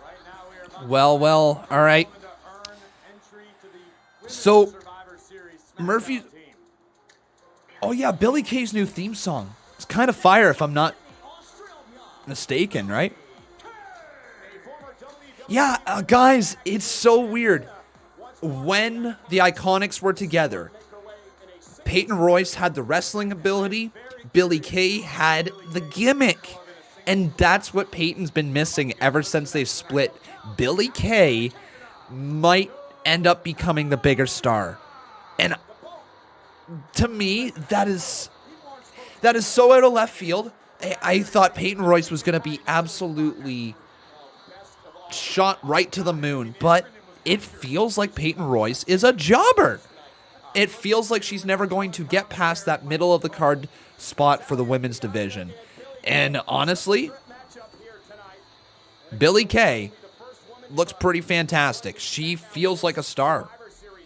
right now we are about Well, all right. So, Murphy... Oh, yeah, Billy Kay's new theme song. It's kind of fire, if I'm not mistaken, right? Yeah, guys, it's so weird. When the Iconics were together, Peyton Royce had the wrestling ability, Billy Kay had the gimmick. And that's what Peyton's been missing ever since they split. Billy Kay might end up becoming the bigger star. And to me, that is so out of left field. I thought Peyton Royce was going to be absolutely shot right to the moon. But it feels like Peyton Royce is a jobber. It feels like she's never going to get past that middle of the card spot for the women's division. And honestly, Billy Kay looks pretty fantastic. She feels like a star.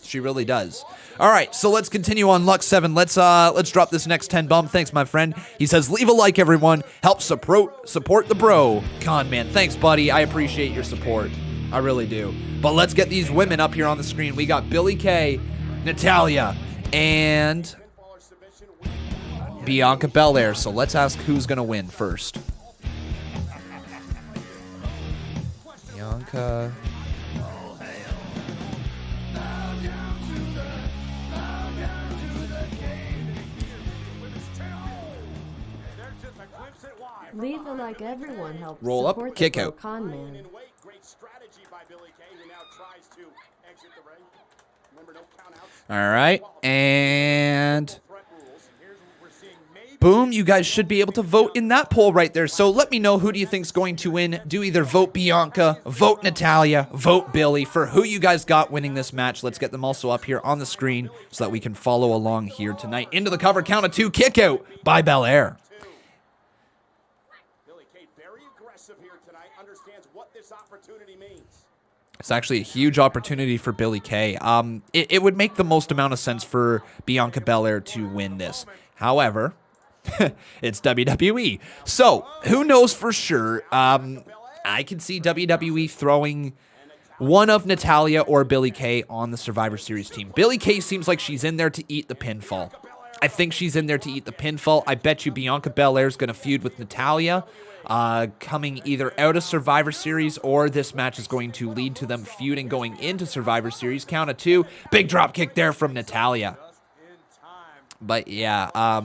She really does. All right, so let's continue on Lux 7. Let's drop this next 10 bump. Thanks, my friend. He says, leave a like, everyone. Help support the bro. Con man, thanks, buddy. I appreciate your support. I really do. But let's get these women up here on the screen. We got Billie Kay, Natalya, and Bianca Belair. So let's ask who's going to win first. Bianca. Leave a like, everyone helps Roll up, support kick the out. Con man. All right, and boom, you guys should be able to vote in that poll right there. So let me know, who do you think's going to win? Do either vote Bianca, vote Natalya, vote Billie for who you guys got winning this match. Let's get them also up here on the screen so that we can follow along here tonight. Into the cover, count of 2, kick out by Belair. Billie Kay very aggressive here tonight, understands what this opportunity means. It's actually a huge opportunity for Billie Kay. It would make the most amount of sense for Bianca Belair to win this. However, it's WWE. So, who knows for sure? I can see WWE throwing one of Natalya or Billie Kay on the Survivor Series team. Billie Kay seems like she's in there to eat the pinfall. I think she's in there to eat the pinfall. I bet you Bianca Belair's going to feud with Natalya, coming either out of Survivor Series, or this match is going to lead to them feuding going into Survivor Series. Count of 2. Big drop kick there from Natalya. But yeah,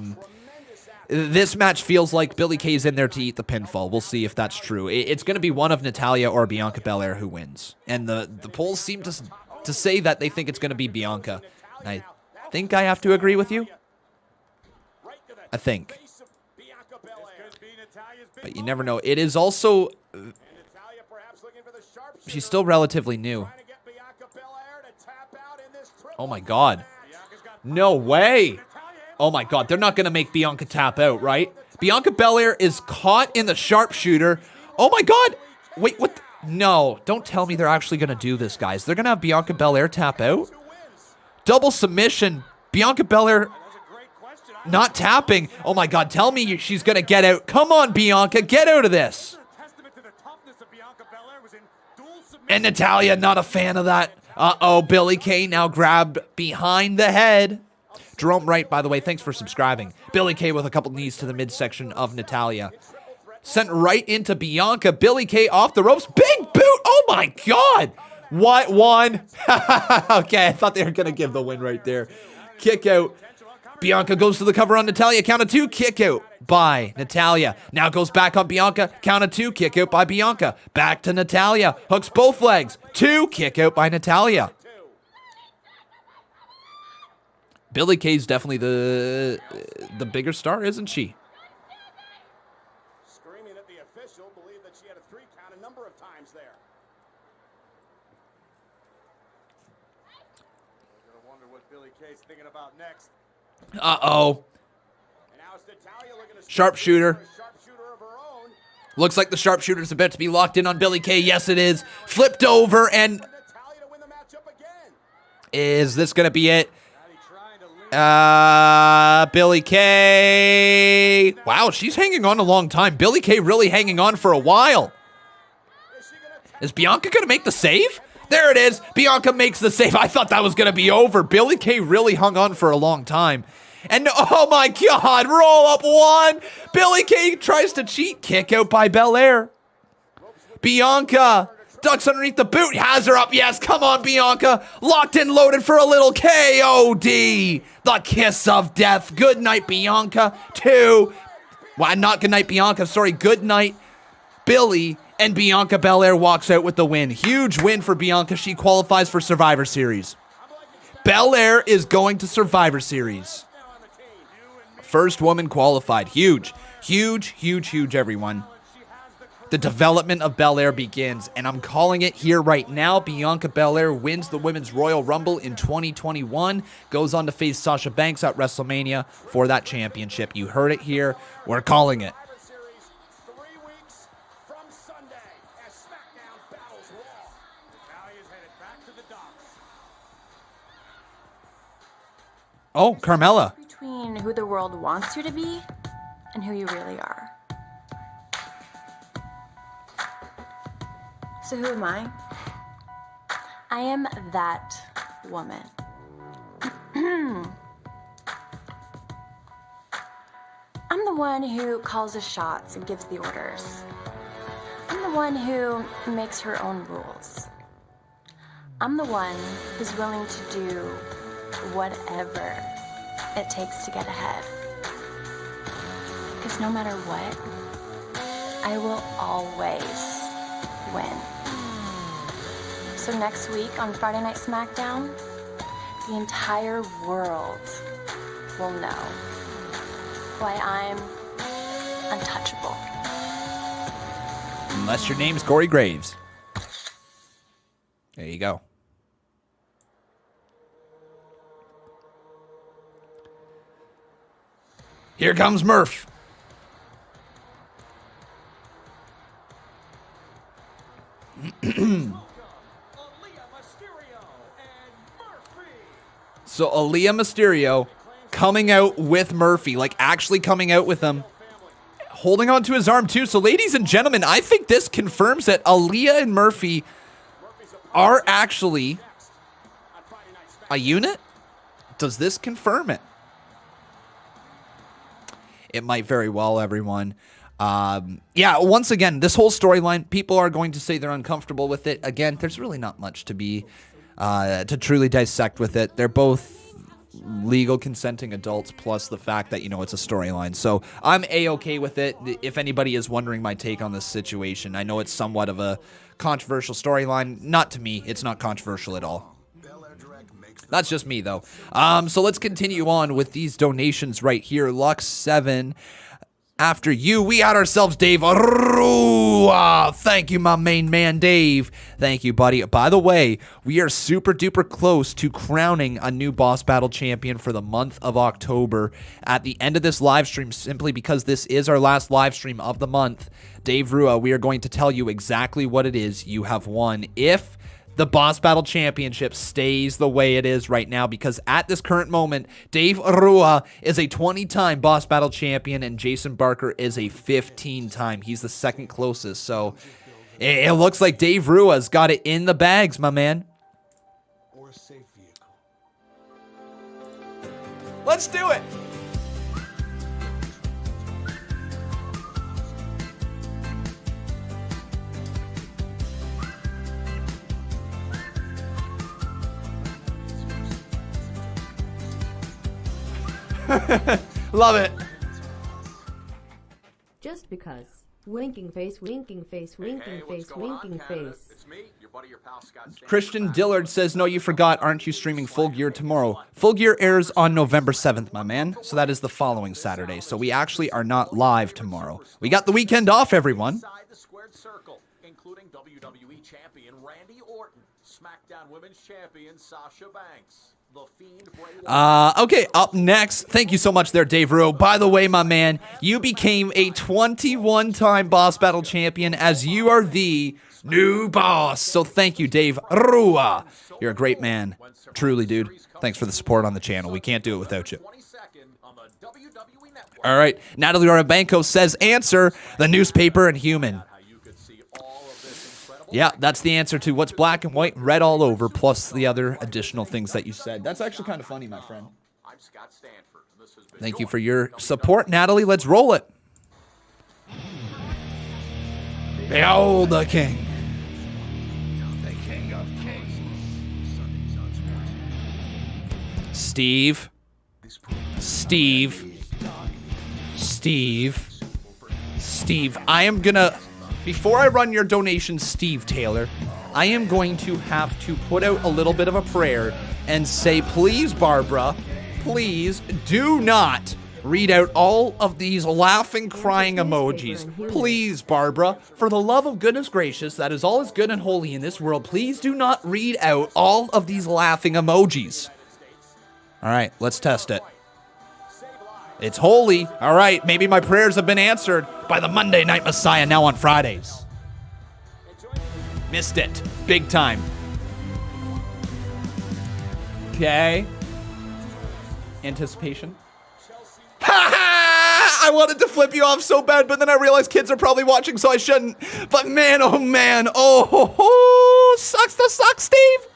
this match feels like Billie Kay's in there to eat the pinfall. We'll see if that's true. It's going to be one of Natalya or Bianca Belair who wins. And the polls seem to say that they think it's going to be Bianca. And I think I have to agree with you. I think. But you never know. It is also... she's still relatively new. Oh my god. No way. Oh my god, they're not going to make Bianca tap out, right? Bianca Belair is caught in the sharpshooter. Oh my god. Wait, what? No, don't tell me they're actually going to do this, guys. They're going to have Bianca Belair tap out? Double submission. Bianca Belair not tapping. Oh my god, tell me she's going to get out. Come on, Bianca, get out of this. And Natalya, not a fan of that. Uh-oh, Billie Kay now grabbed behind the head. Jerome Wright, by the way, thanks for subscribing. Billie Kay with a couple knees to the midsection of Natalya. Sent right into Bianca. Billie Kay off the ropes. Big boot. Oh my god. What? One. Okay, I thought they were going to give the win right there. Kick out. Bianca goes to the cover on Natalya. Count of 2. Kick out by Natalya. Now goes back on Bianca. Count of 2. Kick out by Bianca. Back to Natalya. Hooks both legs. 2. Kick out by Natalya. Billie Kay's definitely the bigger star, isn't she? Screaming at the official, believe that she had a 3 count a number of times there. You're gonna wonder what Billie Kay's thinking about next. Uh-oh. Sharpshooter. Looks like the sharpshooter's about to be locked in on Billie Kay. Yes, it is. Flipped over, and is this going to be it? Billie Kay. Wow, she's hanging on a long time. Billie Kay really hanging on for a while. Is Bianca going to make the save? There it is. Bianca makes the save. I thought that was going to be over. Billie Kay really hung on for a long time. And oh my god, roll up 1. Billie Kay tries to cheat. Kick out by Belair. Bianca ducks underneath the boot. Has her up. Yes, come on, Bianca. Locked and loaded for a little KOD. The kiss of death. Good night, Bianca. 2. Well, not good night, Bianca. Sorry, good night, Billie. And Bianca Belair walks out with the win. Huge win for Bianca. She qualifies for Survivor Series. Belair is going to Survivor Series. First woman qualified. Huge. Huge, huge, huge, everyone. The development of Belair begins, and I'm calling it here right now. Bianca Belair wins the Women's Royal Rumble in 2021. Goes on to face Sasha Banks at WrestleMania for that championship. You heard it here. We're calling it. Oh, Carmella. Between who the world wants you to be and who you really are. So who am I? I am that woman. I'm the one who calls the shots and gives the orders. I'm the one who makes her own rules. I'm the one who's willing to do whatever it takes to get ahead. Because no matter what, I will always win. So next week on Friday Night SmackDown, the entire world will know why I'm untouchable. Unless your name's Corey Graves. There you go. Here comes Murph. So Aaliyah Mysterio coming out with Murphy, like actually coming out with him, holding on to his arm too. So ladies and gentlemen, I think this confirms that Aaliyah and Murphy are actually a unit. Does this confirm it? It might very well, everyone. Yeah, once again, this whole storyline, people are going to say they're uncomfortable with it. Again, there's really not much to be, to truly dissect with it. They're both legal consenting adults, plus the fact that, you know, it's a storyline. So I'm A-okay with it. If anybody is wondering my take on this situation, I know it's somewhat of a controversial storyline. Not to me. It's not controversial at all. That's just me, though. So let's continue on with these donations right here. Lux 7. After you, we had ourselves Dave Arua. Thank you, my main man, Dave. Thank you, buddy. By the way, we are super duper close to crowning a new Boss Battle champion for the month of October. At the end of this live stream, simply because this is our last live stream of the month, Dave Rua, we are going to tell you exactly what it is you have won if the Boss Battle Championship stays the way it is right now, because at this current moment, Dave Rua is a 20-time Boss Battle Champion and Jason Barker is a 15-time. He's the second closest. So it looks like Dave Rua's got it in the bags, my man. Let's do it. Love it. Just because. Winking face, winking face, winking face, winking face. Christian Dillard says, no, you forgot. Aren't you streaming Full Gear tomorrow? Full Gear airs on November 7th, my man. So that is the following Saturday. So we actually are not live tomorrow. We got the weekend off, everyone. Including WWE Champion Randy Orton, SmackDown Women's Champion Sasha Banks. Okay, up next, thank you so much there, Dave Rue. By the way, my man, you became a 21-time Boss Battle Champion as you are the new boss. So thank you, Dave Rua. You're a great man. Truly, dude. Thanks for the support on the channel. We can't do it without you. All right, Natalie Orabanco says, answer, the newspaper and human. Yeah, that's the answer to what's black and white, red all over, plus the other additional things that you said. That's actually kind of funny, my friend. Thank you for your support, Natalie. Let's roll it. Behold the king. The king of kings. Steve. I am gonna... Before I run your donation, Steve Taylor, I am going to have to put out a little bit of a prayer and say, please, Barbara, please do not read out all of these laughing, crying emojis. Please, Barbara, for the love of goodness gracious, that is all is good and holy in this world, please do not read out all of these laughing emojis. All right, let's test it. It's holy. All right, maybe my prayers have been answered by the Monday Night Messiah now on Fridays. Missed it. Big time. Okay. Anticipation. I wanted to flip you off so bad, but then I realized kids are probably watching, so I shouldn't. But man, oh man, oh, sucks to suck, Steve.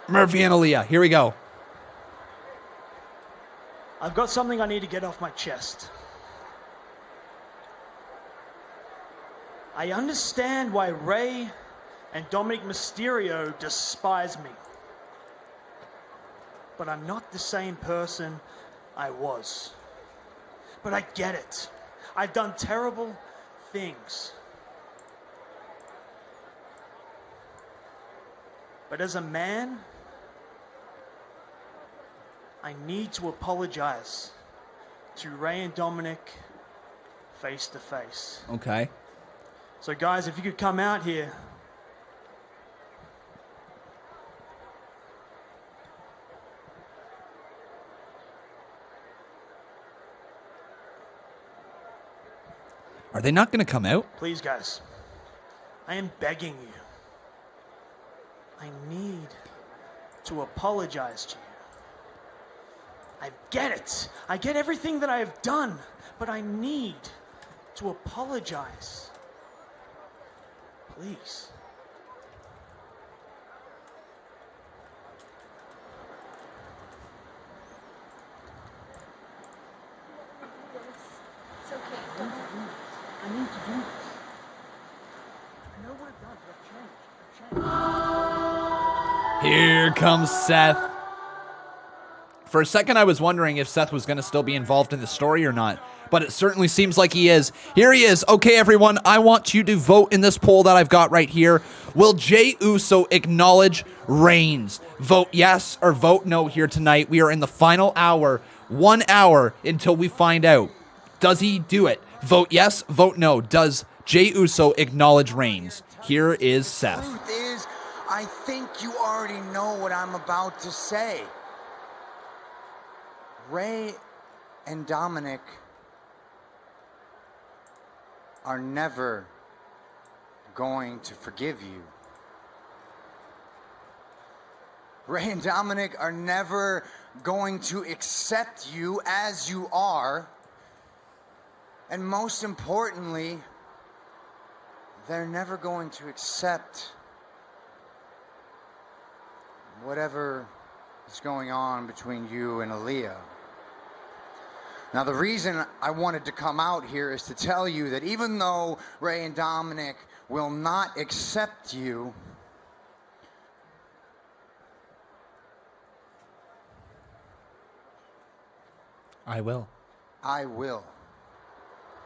Murphy and Aaliyah, here we go. I've got something I need to get off my chest. I understand why Rey and Dominic Mysterio despise me. But I'm not the same person I was. But I get it. I've done terrible things. But as a man, I need to apologize to Rey and Dominic face to face. Okay. So guys, if you could come out here. Are they not going to come out? Please, guys. I am begging you. I need to apologize to you. I get it. I get everything that I have done, but I need to apologize. Please. It's okay. I need to do this. I know what I've done, but I've changed. Here comes Seth. For a second, I was wondering if Seth was going to still be involved in the story or not, but it certainly seems like he is. Here he is. Okay, everyone, I want you to vote in this poll that I've got right here. Will Jey Uso acknowledge Reigns? Vote yes or vote no here tonight. We are in the final hour, 1 hour until we find out. Does he do it? Vote yes, vote no. Does Jey Uso acknowledge Reigns? Here is Seth. The truth is, I think you already know what I'm about to say. Rey and Dominic are never going to forgive you. Rey and Dominic are never going to accept you as you are. And most importantly, they're never going to accept whatever is going on between you and Aaliyah. Now, the reason I wanted to come out here is to tell you that even though Rey and Dominic will not accept you, I will. I will.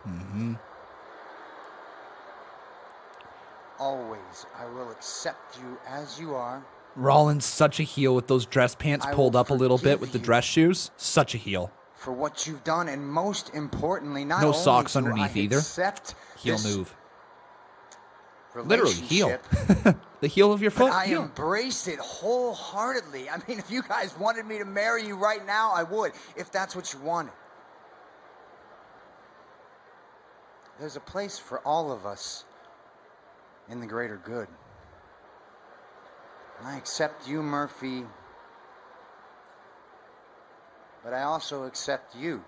Mm-hmm. Always, I will accept you as you are. Rollins, such a heel with those dress pants pulled up a little bit with the dress shoes. Such a heel. For what you've done, and most importantly, not No only socks do underneath I either. accept Heel this move. Literally, heel. relationship, The heel of your foot. but I heel. embrace it wholeheartedly. I mean, if you guys wanted me to marry you right now, I would, if that's what you wanted. There's a place for all of us in the greater good. I accept you, Murphy, but I also accept you,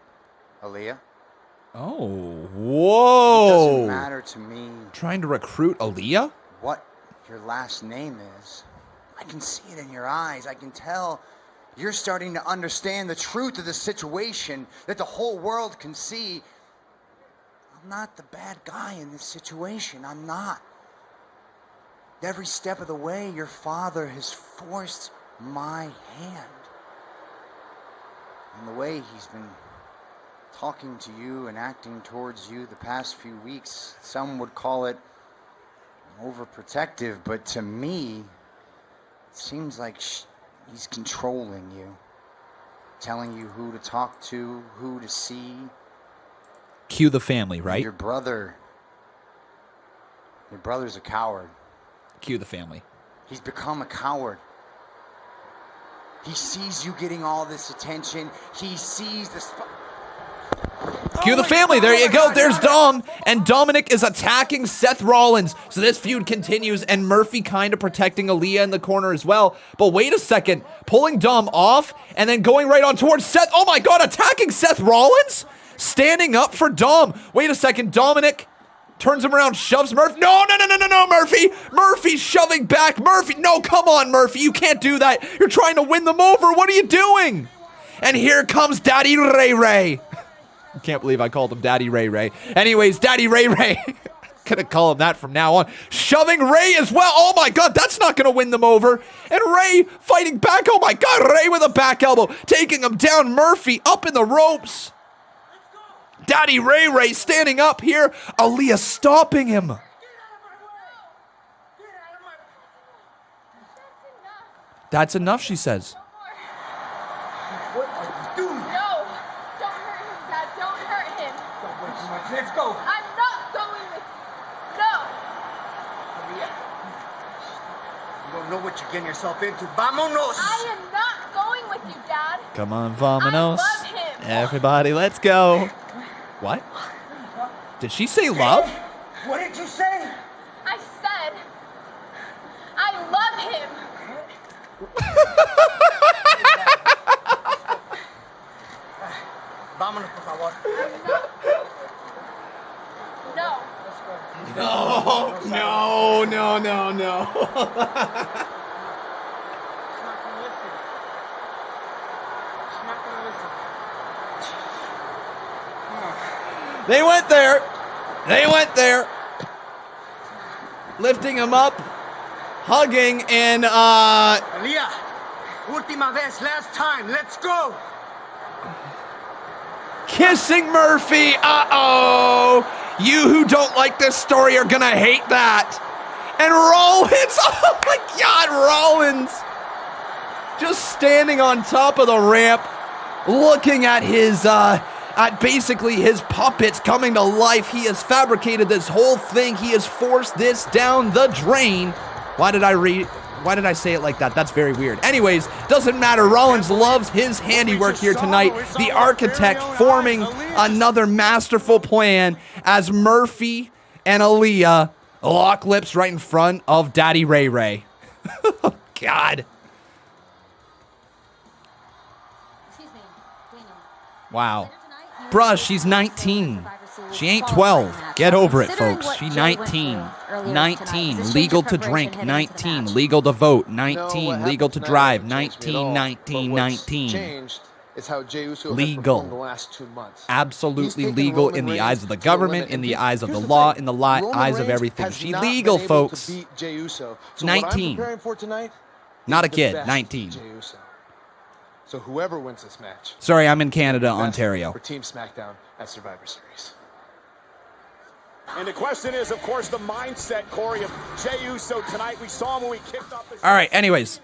Aaliyah. Oh, whoa. It doesn't matter to me Trying to recruit Aaliyah? what your last name is. I can see it in your eyes. I can tell you're starting to understand the truth of the situation, that the whole world can see. I'm not the bad guy in this situation. I'm not. Every step of the way, your father has forced my hand. And the way he's been talking to you and acting towards you the past few weeks, some would call it overprotective, but to me, it seems like he's controlling you, telling you who to talk to, who to see. Cue the family, right? Your brother's a coward. Cue the family. He's become a coward. He sees you getting all this attention. He sees the Cue the family. There you go. There's Dom. And Dominic is attacking Seth Rollins. So this feud continues, and Murphy kind of protecting Aaliyah in the corner as well. But wait a second. Pulling Dom off and then going right on towards Seth. Oh my God, attacking Seth Rollins? Standing up for Dom. Wait a second. Dominic turns him around, shoves Murphy. No, Murphy. Murphy shoving back. Murphy, no, come on, Murphy. You can't do that. You're trying to win them over. What are you doing? And here comes Daddy Ray Ray. I can't believe I called him Daddy Ray Ray. Anyways, Daddy Ray Ray. Gonna call him that from now on. Shoving Ray as well. Oh my God, that's not gonna win them over. And Ray fighting back. Oh my God, Ray with a back elbow. Taking him down. Murphy up in the ropes. Daddy Ray Ray standing up here. Aaliyah stopping him. That's enough, she says. What are you doing? No! Don't hurt him, Dad. Don't hurt him. Don't wait too much. Let's go. I'm not going with you. No! Aaliyah, you don't know what you're getting yourself into. Vamonos! I am not going with you, Dad. Come on, Vamonos. I love him. Everybody, let's go. What? Did she say love? What did you say? I said, I love him. Vámonos, por favor. No. No. They went there. Lifting him up, hugging, and Aaliyah, última vez, last time, let's go. kissing Murphy. Uh-oh. You who don't like this story are gonna hate that. And Rollins, oh my God, Rollins. Just standing on top of the ramp, looking at his, at basically his puppets coming to life. He has fabricated this whole thing. He has forced this down the drain. Why did I say it like that? That's very weird. Anyways, doesn't matter. Rollins loves his handiwork here tonight. The architect forming another masterful plan as Murphy and Aaliyah lock lips right in front of Daddy Ray Ray. God. Wow. Bruh, she's 19. She ain't 12. Get over it, folks. She's 19. 19. Legal to drink. 19. Legal to vote. 19. Legal to drive. 19. It's how Jey Uso legal. The last 2 months. Absolutely legal in the eyes of the government, in the eyes of the law, in the eyes of everything. She's legal, folks. 19. Not a kid. 19. So whoever wins this match. Sorry, I'm in Canada, Ontario. For Team SmackDown at Survivor Series. And the question is, of course, the mindset, Corey, of Jey Uso tonight. We saw him when we kicked off the show. All right, anyways.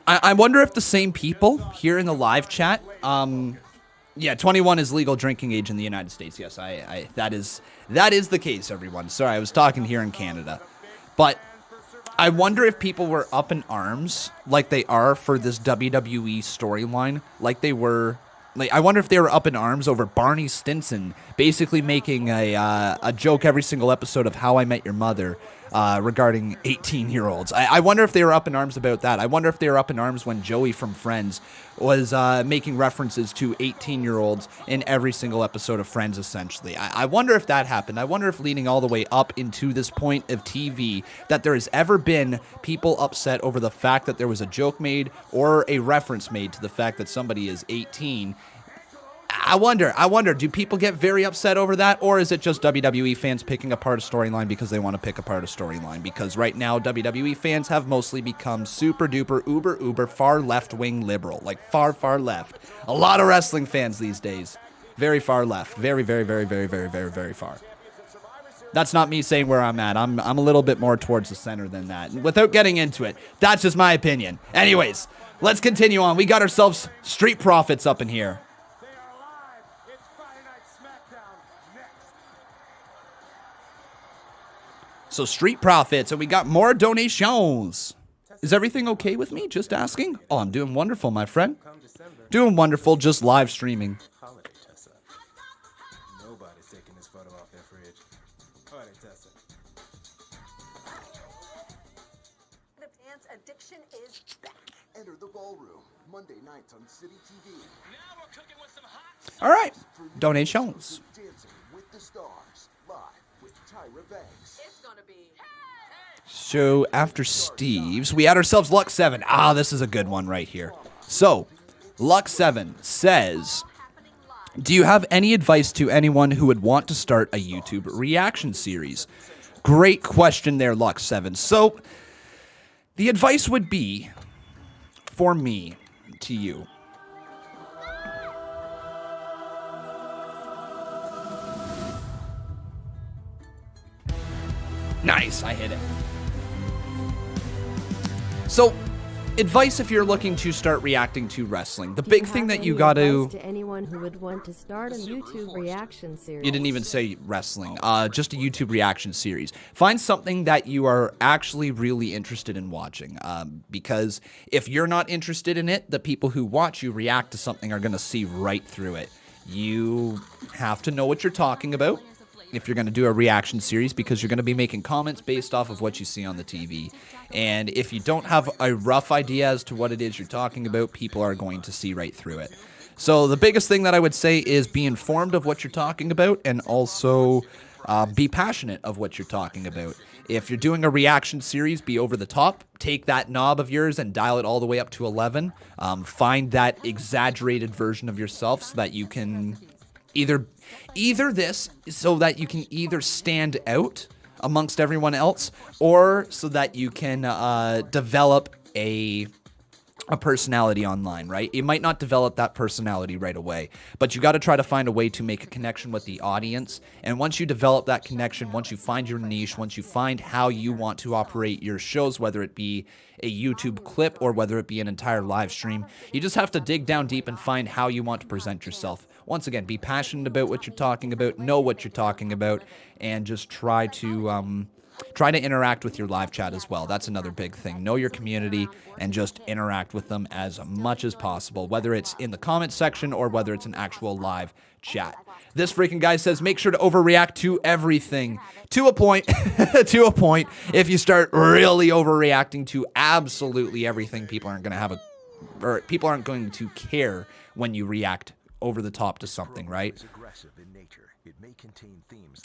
I wonder if the same people here in the live chat, yeah, 21 is legal drinking age in the United States. Yes, that is the case, everyone. Sorry, I was talking here in Canada. But I wonder if people were up in arms like they are for this WWE storyline, like they were. Like, I wonder if they were up in arms over Barney Stinson basically making a joke every single episode of How I Met Your Mother regarding 18-year-olds. I wonder if they were up in arms about that. I wonder if they were up in arms when Joey from Friends was making references to 18-year-olds in every single episode of Friends, essentially. I wonder if that happened. I wonder if leading all the way up into this point of TV that there has ever been people upset over the fact that there was a joke made or a reference made to the fact that somebody is 18. I wonder, do people get very upset over that, or is it just WWE fans picking apart a storyline because they want to pick apart a storyline? Because right now, WWE fans have mostly become super duper, uber, far left-wing liberal. Like, far left. A lot of wrestling fans these days. Very far left. Very far. That's not me saying where I'm at. I'm a little bit more towards the center than that. Without getting into it, that's just my opinion. Anyways, let's continue on. We got ourselves Street Profits up in here. So Street Profits, and we got more donations. Is everything okay with me? Just asking. Oh, I'm doing wonderful, my friend. Doing wonderful, just live streaming. Nobody's taking this photo off their fridge. Holiday Tessa. The pants addiction is back. Enter the ballroom Monday nights on City TV. Now we're cooking with some hot. All right, donations. Dancing with the Stars live with Tyra Banks. It's gonna be. So after Steve's, we had ourselves Lux 7. Ah, this is a good one right here. So, Lux 7 says, do you have any advice to anyone who would want to start a YouTube reaction series? Great question there, Lux 7. So, the advice would be, for me, to you. Nice, I hit it. So, advice if you're looking to start reacting to wrestling. The big thing that you got to... anyone who would want to start a YouTube reaction series. You didn't even say wrestling. Just a YouTube reaction series. Find something that you are actually really interested in watching. Because if you're not interested in it, the people who watch you react to something are going to see right through it. You have to know what you're talking about if you're going to do a reaction series, because you're going to be making comments based off of what you see on the TV. And if you don't have a rough idea as to what it is you're talking about, people are going to see right through it. So the biggest thing that I would say is be informed of what you're talking about, and also be passionate of what you're talking about. If you're doing a reaction series, be over the top. Take that knob of yours and dial it all the way up to 11. Find that exaggerated version of yourself so that you can either stand out amongst everyone else, or so that you can develop a personality online, right? You might not develop that personality right away, but you got to try to find a way to make a connection with the audience. And once you develop that connection, once you find your niche, once you find how you want to operate your shows, whether it be a YouTube clip or whether it be an entire live stream, you just have to dig down deep and find how you want to present yourself. Once again, be passionate about what you're talking about, know what you're talking about, and just try to interact with your live chat as well. That's another big thing. Know your community and just interact with them as much as possible, whether it's in the comments section or whether it's an actual live chat. This freaking guy says, make sure to overreact to everything. To a point. To a point. If you start really overreacting to absolutely everything, people aren't going to care when you react over the top to something, right?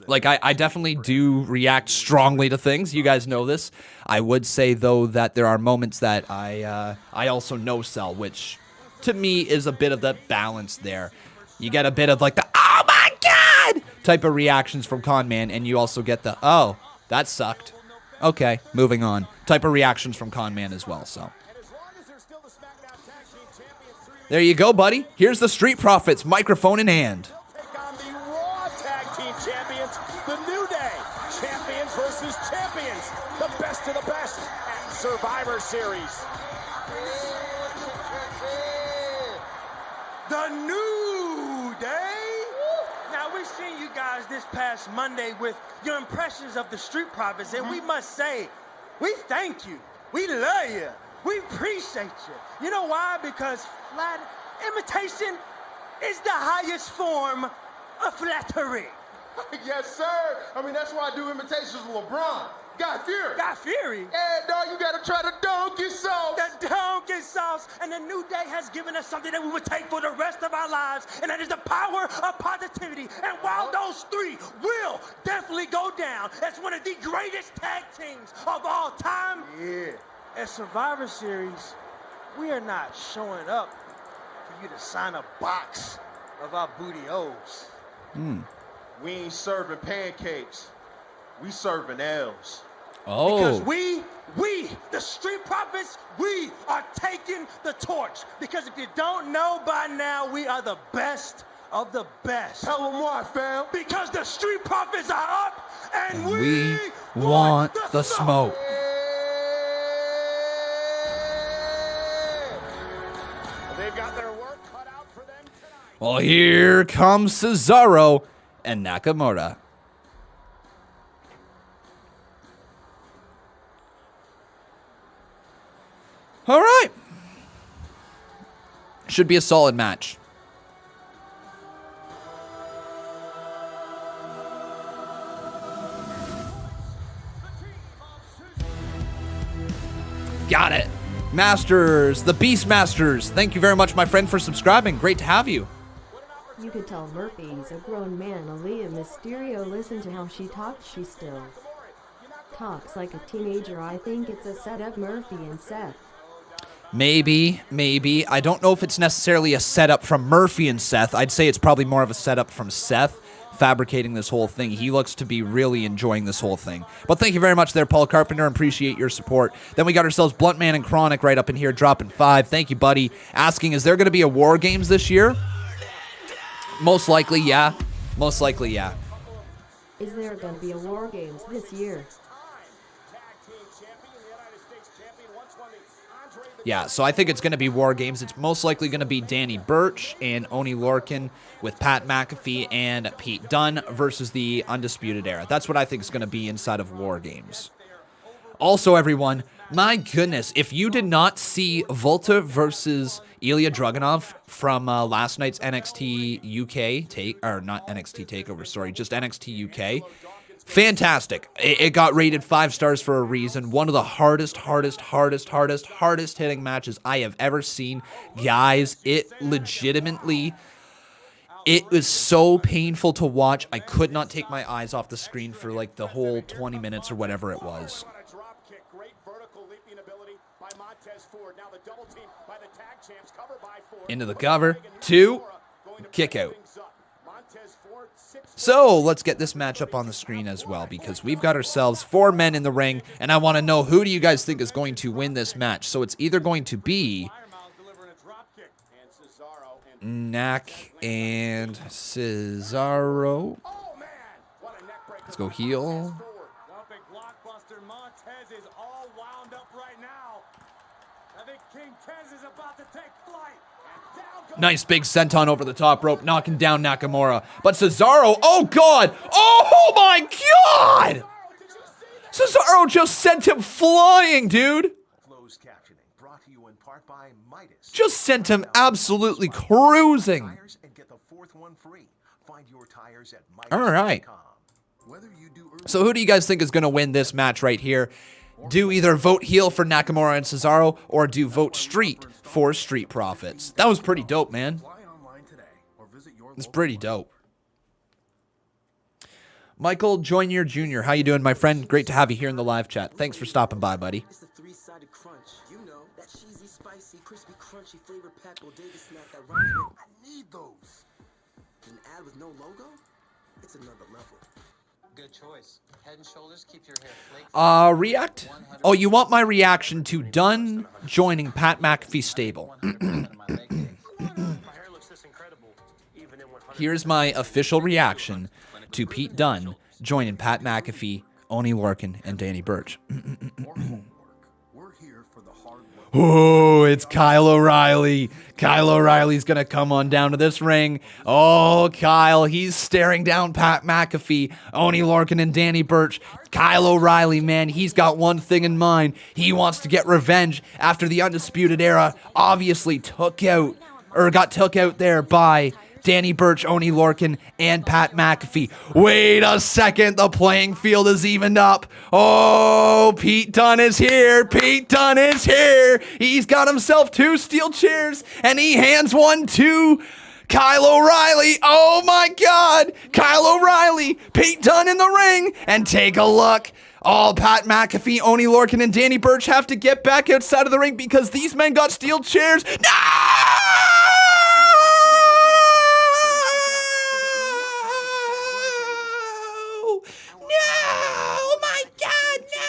Like, I definitely do react strongly to things. You guys know this. I would say, though, that there are moments that I also no-sell, which, to me, is a bit of the balance there. You get a bit of, like, the, oh, my God, type of reactions from Conman, and you also get the, oh, that sucked. Okay, moving on. Type of reactions from Conman as well, so. There you go, buddy. Here's the Street Profits, microphone in hand. Take on the Raw Tag Team Champions, the New Day. Champions versus champions. The best of the best at Survivor Series. The New Day. Now, we've seen you guys this past Monday with your impressions of the Street Profits, and we must say, we thank you. We love you. We appreciate you. You know why? Because flat imitation is the highest form of flattery. Yes, sir. I mean, that's why I do imitations of LeBron. Guy Fury. Guy Fury? Yeah, dog, you gotta try the donkey sauce. The donkey sauce. And the New Day has given us something that we would take for the rest of our lives, and that is the power of positivity. And while those three will definitely go down as one of the greatest tag teams of all time, at Survivor Series, we are not showing up for you to sign a box of our booty O's. We ain't serving pancakes. We serving L's. Oh. Because we, the Street Profits, we are taking the torch. Because if you don't know by now, we are the best of the best. Tell them why, fam. Because the Street Profits are up, and we want the smoke. They've got their work cut out for them tonight. Well, here comes Cesaro and Nakamura. Should be a solid match. Got it. Masters, the Beast Masters. Thank you very much, my friend, for subscribing. Great to have you. You could tell Murphy's a grown man. Aaliyah Mysterio, listen to how she talks. She still talks like a teenager. I think it's a setup, Murphy and Seth. Maybe. I don't know if it's necessarily a setup from Murphy and Seth. I'd say it's probably more of a setup from Seth fabricating this whole thing. He looks to be really enjoying this whole thing. But thank you very much there, Paul Carpenter. Appreciate your support. Then we got ourselves Blunt Man and Chronic right up in here, dropping 5. Thank you, buddy. Asking, is there going to be a War Games this year? Most likely, yeah. Most likely, yeah. Is there going to be a War Games this year? Yeah, so I think it's going to be War Games. It's most likely going to be Danny Burch and Oney Lorcan with Pat McAfee and Pete Dunne versus the Undisputed Era. That's what I think is going to be inside of War Games. Also, everyone, my goodness, if you did not see Volta versus Ilya Dragunov from last night's NXT UK not NXT TakeOver, sorry, just NXT UK, fantastic. It got rated 5 stars for a reason. One of the hardest hitting matches I have ever seen. Guys, it legitimately, it was so painful to watch. I could not take my eyes off the screen for like the whole 20 minutes or whatever it was. Into the cover. 2. Kick out. So let's get this match up on the screen as well, because we've got ourselves 4 men in the ring, and I want to know, who do you guys think is going to win this match? So it's either going to be Nak and Cesaro. Let's go heel. Nice big senton over the top rope, knocking down Nakamura. But Cesaro, oh God! Oh my God! Cesaro just sent him flying, dude! Just sent him absolutely cruising. Alright. So who do you guys think is going to win this match right here? Do either vote heel for Nakamura and Cesaro, or do vote street for Street Profits. That was pretty dope, man. It's pretty dope. Michael Joynier Jr., how you doing, my friend? Great to have you here in the live chat. Thanks for stopping by, buddy. It's a 3-sided crunch. You know, that cheesy, spicy, crispy, crunchy flavor pack bodega snack that rhymes with. I need those. An ad with no logo? It's another level. Good choice. Head and Shoulders, keep your hair flake. React? Oh, you want my reaction to Dunne joining Pat McAfee's stable. Here's my official reaction to Pete Dunne joining Pat McAfee, Oney Lorcan, and Danny Burch. Oh, it's Kyle O'Reilly. Kyle O'Reilly's going to come on down to this ring. Oh, Kyle, he's staring down Pat McAfee, Oney Lorcan, and Danny Burch. Kyle O'Reilly, man, he's got one thing in mind. He wants to get revenge after the Undisputed Era obviously got took out there by Danny Burch, Oney Lorcan, and Pat McAfee. Wait a second, the playing field is evened up. Oh, Pete Dunne is here. Pete Dunne is here. He's got himself 2 steel chairs, and he hands one to Kyle O'Reilly. Oh my God, Kyle O'Reilly, Pete Dunne in the ring, and take a look. All Pat McAfee, Oney Lorcan, and Danny Burch have to get back outside of the ring because these men got steel chairs. No! Oh my God, no!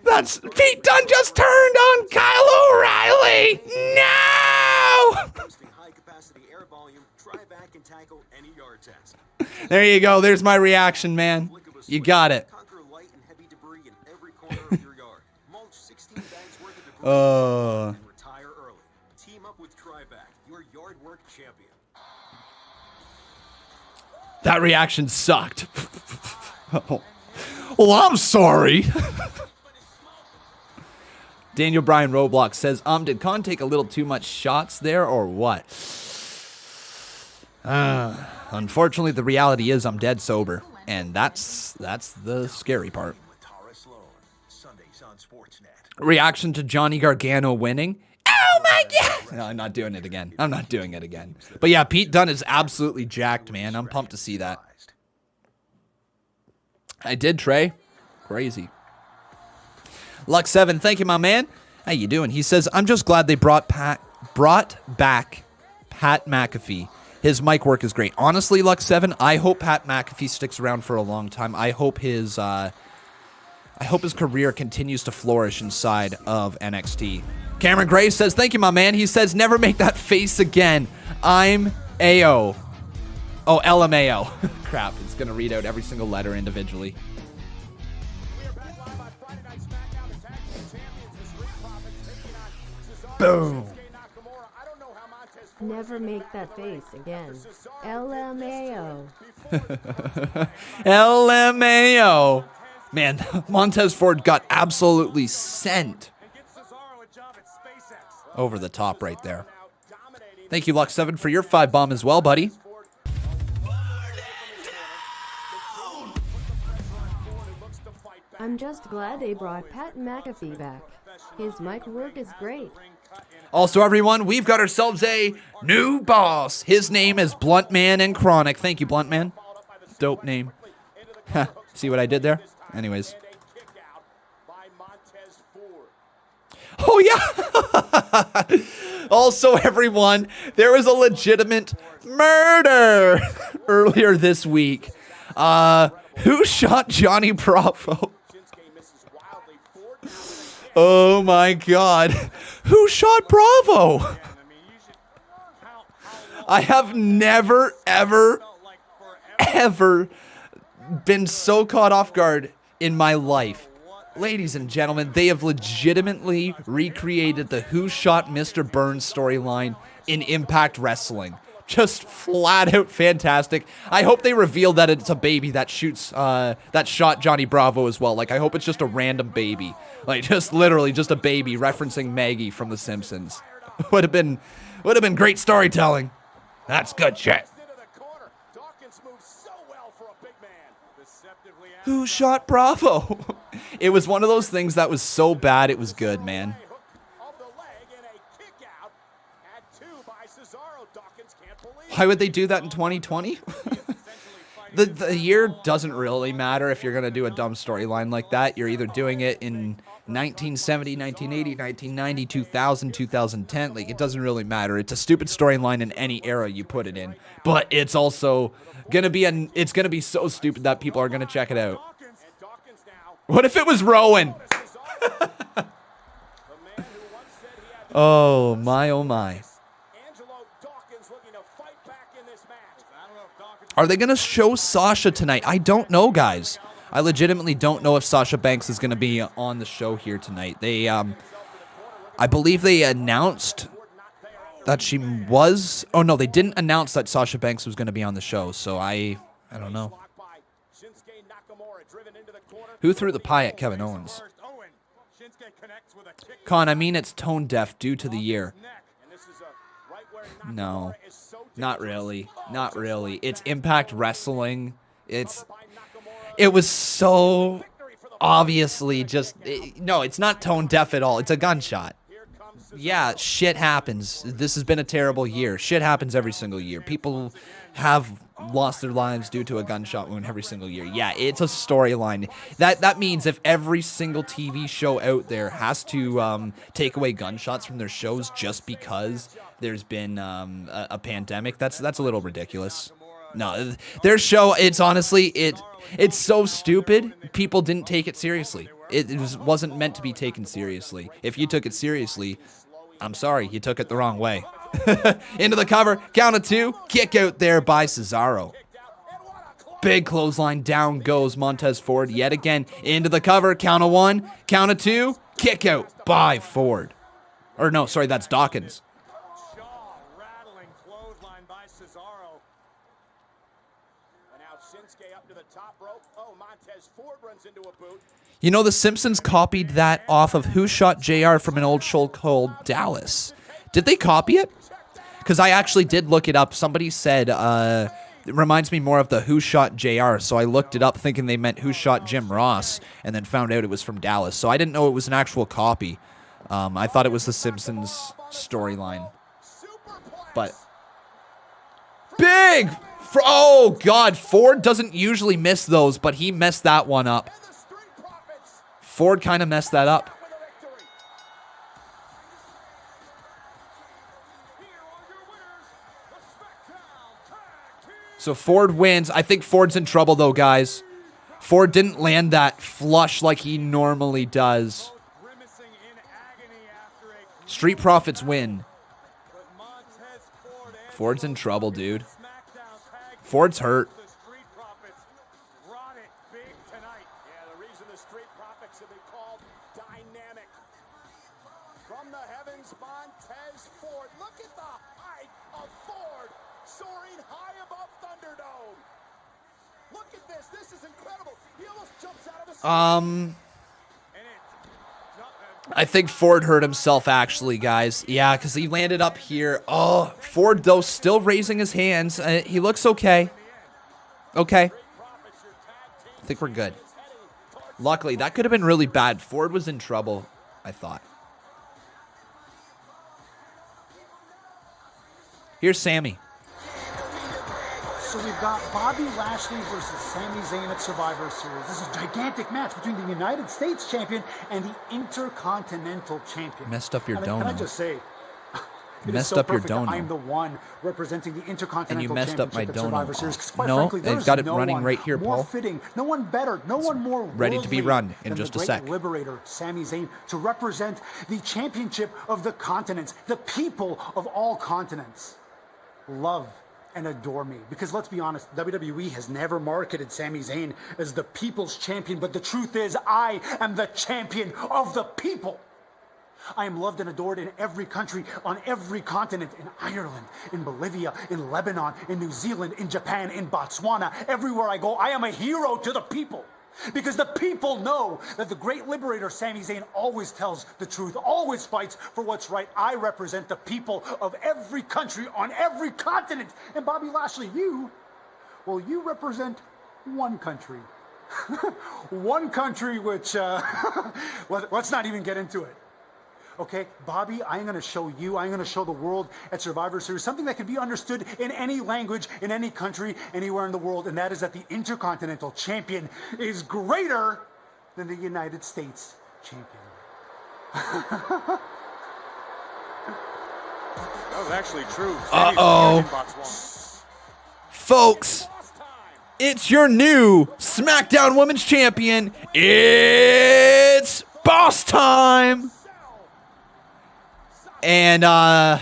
That's Pete Dunne just turned on Kyle O'Reilly. No! There you go. There's my reaction, man. You got it. That reaction sucked. Oh. Well, I'm sorry. Daniel Bryan Roblox says, did Khan take a little too much shots there or what? Unfortunately, the reality is I'm dead sober. And that's the scary part. Reaction to Johnny Gargano winning. Oh my God! No, I'm not doing it again. I'm not doing it again. But yeah, Pete Dunne is absolutely jacked, man. I'm pumped to see that. I did, Trey. Crazy. Lux7, thank you, my man. How you doing? He says, I'm just glad they brought back Pat McAfee. His mic work is great. Honestly, Lux7, I hope Pat McAfee sticks around for a long time. I hope his career continues to flourish inside of NXT. Cameron Gray says, thank you, my man. He says, never make that face again. I'm AO. Oh, LMAO. Crap, it's going to read out every single letter individually. Boom. Never make that face again. LMAO. LMAO. Man, Montez Ford got absolutely sent over the top right there. Thank you, Lux7, for your 5 bomb as well, buddy. I'm just glad they brought Pat McAfee back. His mic work is great. Also, everyone, we've got ourselves a new boss. His name is Bluntman and Chronic. Thank you, Bluntman. Dope name. See what I did there? Anyways. Oh, yeah. Also, everyone, there was a legitimate murder earlier this week. Who shot Johnny Bravo? Oh, my God. Who shot Bravo? I have never, ever been so caught off guard in my life. Ladies and gentlemen, they have legitimately recreated the Who Shot Mr. Burns storyline in Impact Wrestling. Just flat out fantastic. I hope they reveal that it's a baby that shot Johnny Bravo as well. Like, I hope it's just a random baby. Like, just literally just a baby referencing Maggie from The Simpsons. Would have been great storytelling. That's good shit. Who shot Bravo? It was one of those things that was so bad it was good, man. Why would they do that in 2020? The year doesn't really matter if you're going to do a dumb storyline like that. You're either doing it in 1970, 1980, 1990, 2000, 2010. Like, it doesn't really matter. It's a stupid storyline in any era you put it in. But it's also going to be so stupid that people are going to check it out. What if it was Rowan? Oh, my, oh, my. Are they going to show Sasha tonight? I don't know, guys. I legitimately don't know if Sasha Banks is going to be on the show here tonight. They, I believe they announced that she was... Oh, no, they didn't announce that Sasha Banks was going to be on the show, so I don't know. Who threw the pie at Kevin Owens? Con, I mean it's tone deaf due to the year. No, not really. Not really. It's Impact Wrestling. It was so obviously just... No, it's not tone deaf at all. It's a gunshot. Yeah, shit happens. This has been a terrible year. Shit happens every single year. People have lost their lives due to a gunshot wound every single year. Yeah, it's a storyline. That means if every single TV show out there has to take away gunshots from their shows just because there's been a pandemic, that's a little ridiculous. No, their show, it's honestly, it's so stupid, people didn't take it seriously. It wasn't meant to be taken seriously. If you took it seriously, I'm sorry, you took it the wrong way. Into the cover, count of 2, kick out there by Cesaro. Big clothesline, down goes Montez Ford yet again. Into the cover, count of 1, count of 2, kick out by Ford. Or no, sorry, that's Dawkins. You know, The Simpsons copied that off of Who Shot JR from an old show called Dallas. Did they copy it? Because I actually did look it up. Somebody said it reminds me more of the Who Shot JR, so I looked it up thinking they meant Who Shot Jim Ross, and then found out it was from Dallas. So I didn't know it was an actual copy. I thought it was The Simpsons storyline. But big! Oh, God. Ford doesn't usually miss those, but he messed that one up. Ford kind of messed that up. So Ford wins. I think Ford's in trouble, though, guys. Ford didn't land that flush like he normally does. Street Profits win. Ford's in trouble, dude. Ford's hurt. I think Ford hurt himself, actually, guys. Yeah, because he landed up here. Oh, Ford, though, still raising his hands. He looks okay. Okay. I think we're good. Luckily, that could have been really bad. Ford was in trouble, I thought. Here's Sammy. So we've got Bobby Lashley versus Sami Zayn at Survivor Series. This is a gigantic match between the United States champion and the Intercontinental champion. Messed up your donut. Can I just say, messed up your donut. I'm the one representing the Intercontinental and you messed up my Championship at Survivor Series. donut. No, frankly, they've got it no running one right here, more Paul. Fitting, no one better, no one more ready to be run in just a sec. Liberator Sami Zayn to represent the championship of the continents, the people of all continents. Love and adore me. Because let's be honest, WWE has never marketed Sami Zayn as the people's champion, but the truth is I am the champion of the people. I am loved and adored in every country, on every continent, in Ireland, in Bolivia, in Lebanon, in New Zealand, in Japan, in Botswana. Everywhere I go, I am a hero to the people. Because the people know that the great liberator Sami Zayn always tells the truth, always fights for what's right. I represent the people of every country on every continent. And Bobby Lashley, you represent one country. One country which, let's not even get into it. Okay, Bobby, I'm going to show you, I'm going to show the world at Survivor Series something that can be understood in any language, in any country, anywhere in the world, and that is that the Intercontinental Champion is greater than the United States Champion. That was actually true. Uh-oh. Folks, it's your new SmackDown Women's Champion. It's boss time. And, carrying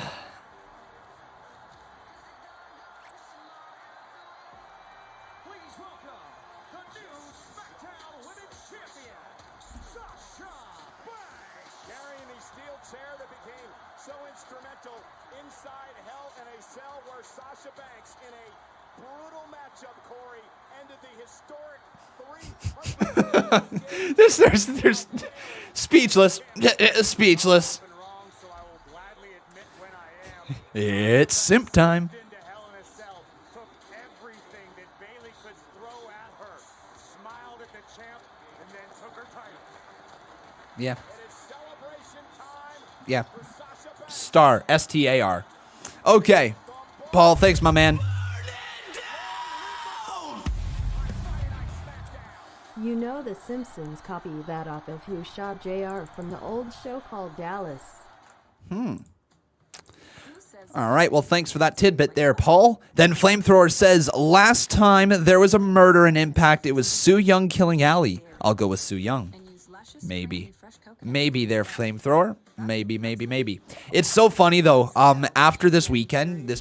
the steel chair that became so instrumental inside Hell in a Cell, where Sasha Banks, in a brutal matchup, Corey, ended the historic 300. there's speechless. Speechless. It's simp time. Yeah. Yeah. Star. S-T-A-R. Okay. Paul, thanks, my man. You know The Simpsons copy that off of Who Shot JR from the old show called Dallas. All right, well, thanks for that tidbit there, Paul. Then Flamethrower says, last time there was a murder in Impact, it was Su Yung killing Allie. I'll go with Su Yung. Maybe. Maybe they're flamethrower. Maybe. It's so funny though. After this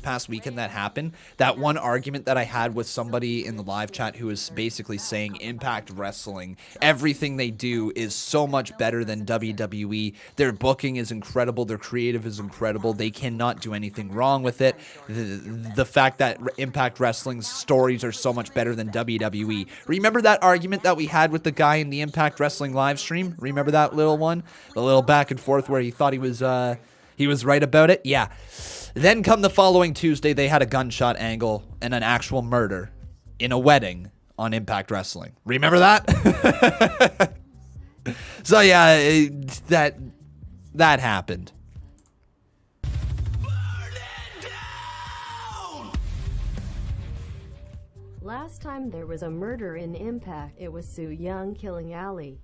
past weekend that happened, that one argument that I had with somebody in the live chat who was basically saying Impact Wrestling, everything they do is so much better than WWE. Their booking is incredible. Their creative is incredible. They cannot do anything wrong with it. The fact that Impact Wrestling's stories are so much better than WWE. Remember that argument that we had with the guy in the Impact Wrestling live stream? Remember that little one? The little back and forth where he thought he was right about it? Yeah. Then come the following Tuesday, they had a gunshot angle and an actual murder in a wedding on Impact Wrestling. Remember that? So yeah, that happened. Last time there was a murder in Impact, it was Su Yung killing Ali.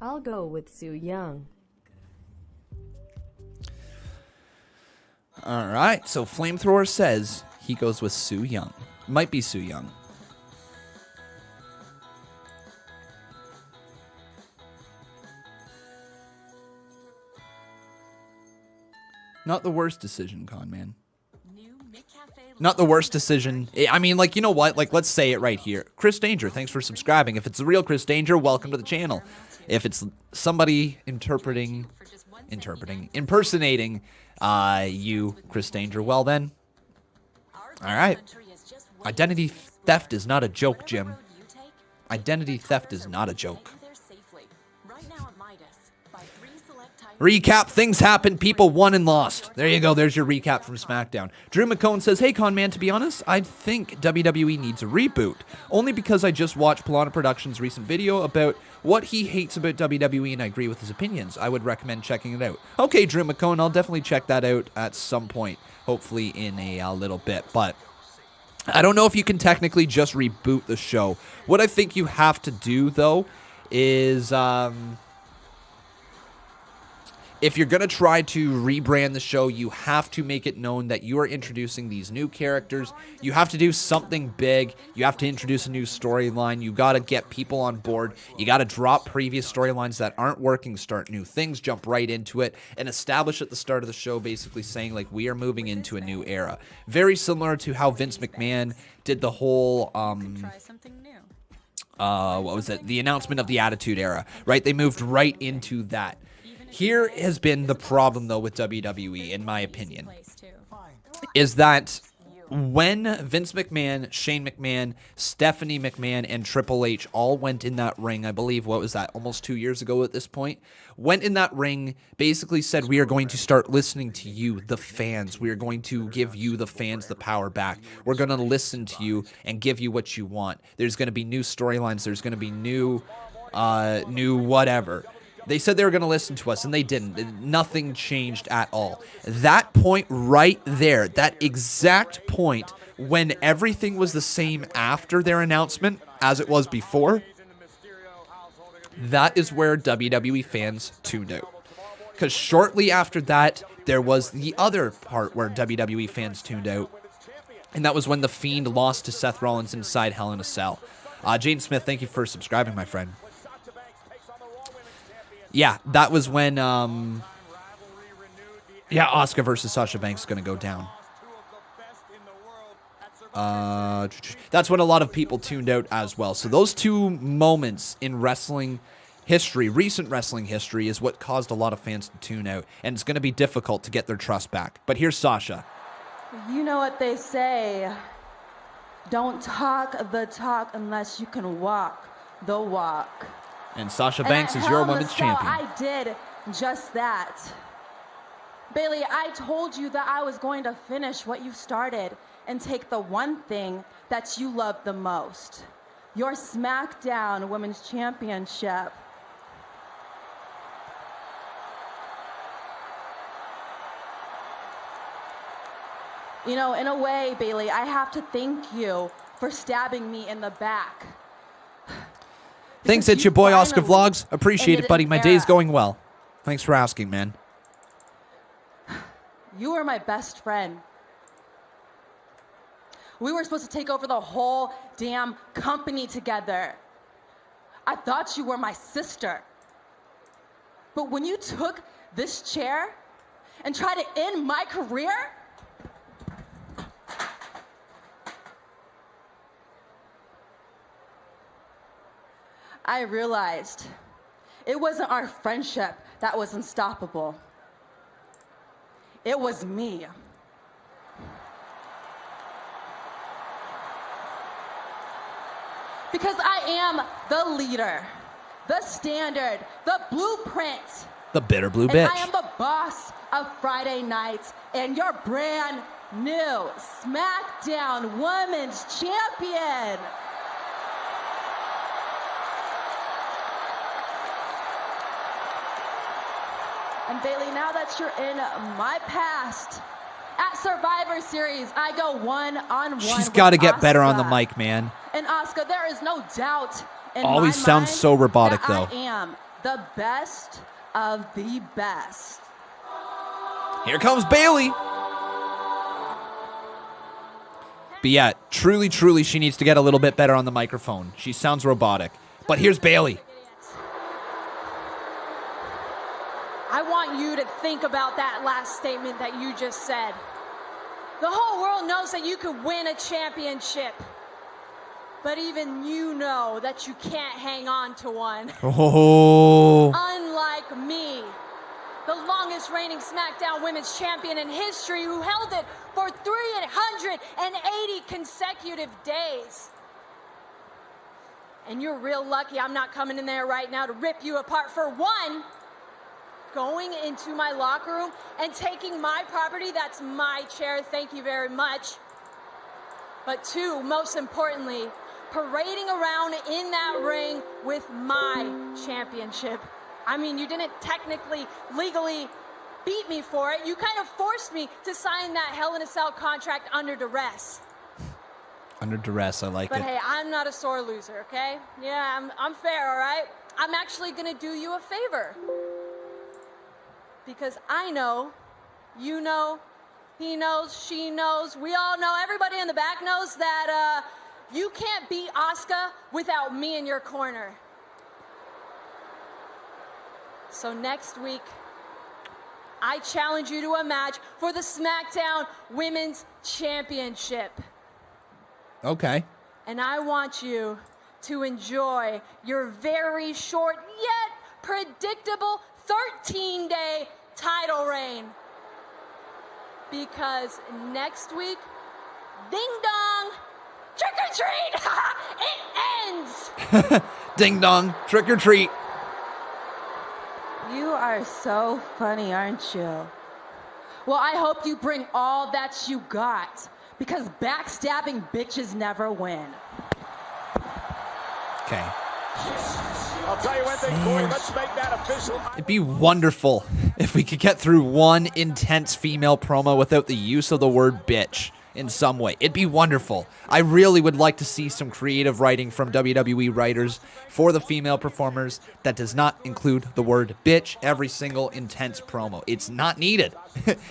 I'll go with Su Yung. All right, so Flamethrower says he goes with Su Yung. Might be Su Yung. Not the worst decision, Con Man. Not the worst decision. I mean, like, you know what? Like, let's say it right here. Chris Danger, thanks for subscribing. If it's the real Chris Danger, welcome to the channel. If it's somebody impersonating you, Chris Danger, well then, all right. Identity theft is not a joke, Jim. Identity theft is not a joke. Recap, things happened, people won and lost. There you go, there's your recap from SmackDown. Drew McCone says, hey Con Man, to be honest, I think WWE needs a reboot. Only because I just watched Polana Productions' recent video about what he hates about WWE and I agree with his opinions. I would recommend checking it out. Okay, Drew McCone, I'll definitely check that out at some point, hopefully in a little bit. But I don't know if you can technically just reboot the show. What I think you have to do, though, is if you're going to try to rebrand the show, you have to make it known that you are introducing these new characters. You have to do something big. You have to introduce a new storyline. You got to get people on board. You got to drop previous storylines that aren't working, start new things, jump right into it, and establish at the start of the show basically saying, like, we are moving into a new era. Very similar to how Vince McMahon did the whole, what was it? The announcement of the Attitude Era, right? They moved right into that. Here has been the problem, though, with WWE, in my opinion, is that when Vince McMahon, Shane McMahon, Stephanie McMahon, and Triple H all went in that ring, I believe, what was that, almost 2 years ago at this point, went in that ring, basically said, we are going to start listening to you, the fans. We are going to give you, the fans, the power back. We're going to listen to you and give you what you want. There's going to be new storylines. There's going to be new whatever. They said they were going to listen to us, and they didn't. Nothing changed at all. That point right there, that exact point when everything was the same after their announcement as it was before, that is where WWE fans tuned out. Because shortly after that, there was the other part where WWE fans tuned out, and that was when The Fiend lost to Seth Rollins inside Hell in a Cell. Jane Smith, thank you for subscribing, my friend. Yeah, that was when, Asuka versus Sasha Banks is going to go down. That's when a lot of people tuned out as well. So those two moments in wrestling history, recent wrestling history, is what caused a lot of fans to tune out. And it's going to be difficult to get their trust back. But here's Sasha. You know what they say. Don't talk the talk unless you can walk the walk. And Sasha Banks is your women's champion. I did just that. Bayley, I told you that I was going to finish what you started and take the one thing that you love the most. Your SmackDown Women's Championship. You know, in a way, Bayley, I have to thank you for stabbing me in the back. Thanks, it's your boy Oscar Vlogs. Appreciate it, buddy. My day's going well. Thanks for asking, man. You were my best friend. We were supposed to take over the whole damn company together. I thought you were my sister. But when you took this chair and tried to end my career, I realized it wasn't our friendship that was unstoppable. It was me. Because I am the leader, the standard, the blueprint. The bitter blue And bitch. I am the boss of Friday nights and your brand new SmackDown Women's Champion. And Bailey, now that you're in my past, at Survivor Series, I go one-on-one. She's got to get better on the mic, man. And Asuka, there is no doubt in Always my sounds mind so robotic, that though. I am the best of the best. Here comes Bailey. But yeah, truly, truly, she needs to get a little bit better on the microphone. She sounds robotic. But here's Bailey. I want you to think about that last statement that you just said. The whole world knows that you could win a championship. But even you know that you can't hang on to one. Oh. Unlike me, the longest reigning SmackDown Women's Champion in history, who held it for 380 consecutive days. And you're real lucky I'm not coming in there right now to rip you apart. For one, going into my locker room and taking my property, that's my chair, thank you very much. But two, most importantly, parading around in that ring with my championship. I mean, you didn't technically, legally beat me for it. You kind of forced me to sign that Hell in a Cell contract under duress. Under duress, I like But it. hey, I'm not a sore loser, okay? Yeah, I'm fair, all right? I'm actually gonna do you a favor. Because I know, you know, he knows, she knows, we all know, everybody in the back knows that you can't beat Asuka without me in your corner. So next week, I challenge you to a match for the SmackDown Women's Championship. Okay. And I want you to enjoy your very short yet predictable 13-day title reign. Because next week, ding dong, trick or treat, it ends. Ding dong, trick or treat. You are so funny, aren't you? Well, I hope you bring all that you got, because backstabbing bitches never win. Okay. I'll tell you one thing, Corey, let's make that official. It'd be wonderful if we could get through one intense female promo without the use of the word bitch in some way. It'd be wonderful. I really would like to see some creative writing from WWE writers for the female performers that does not include the word bitch every single intense promo. It's not needed.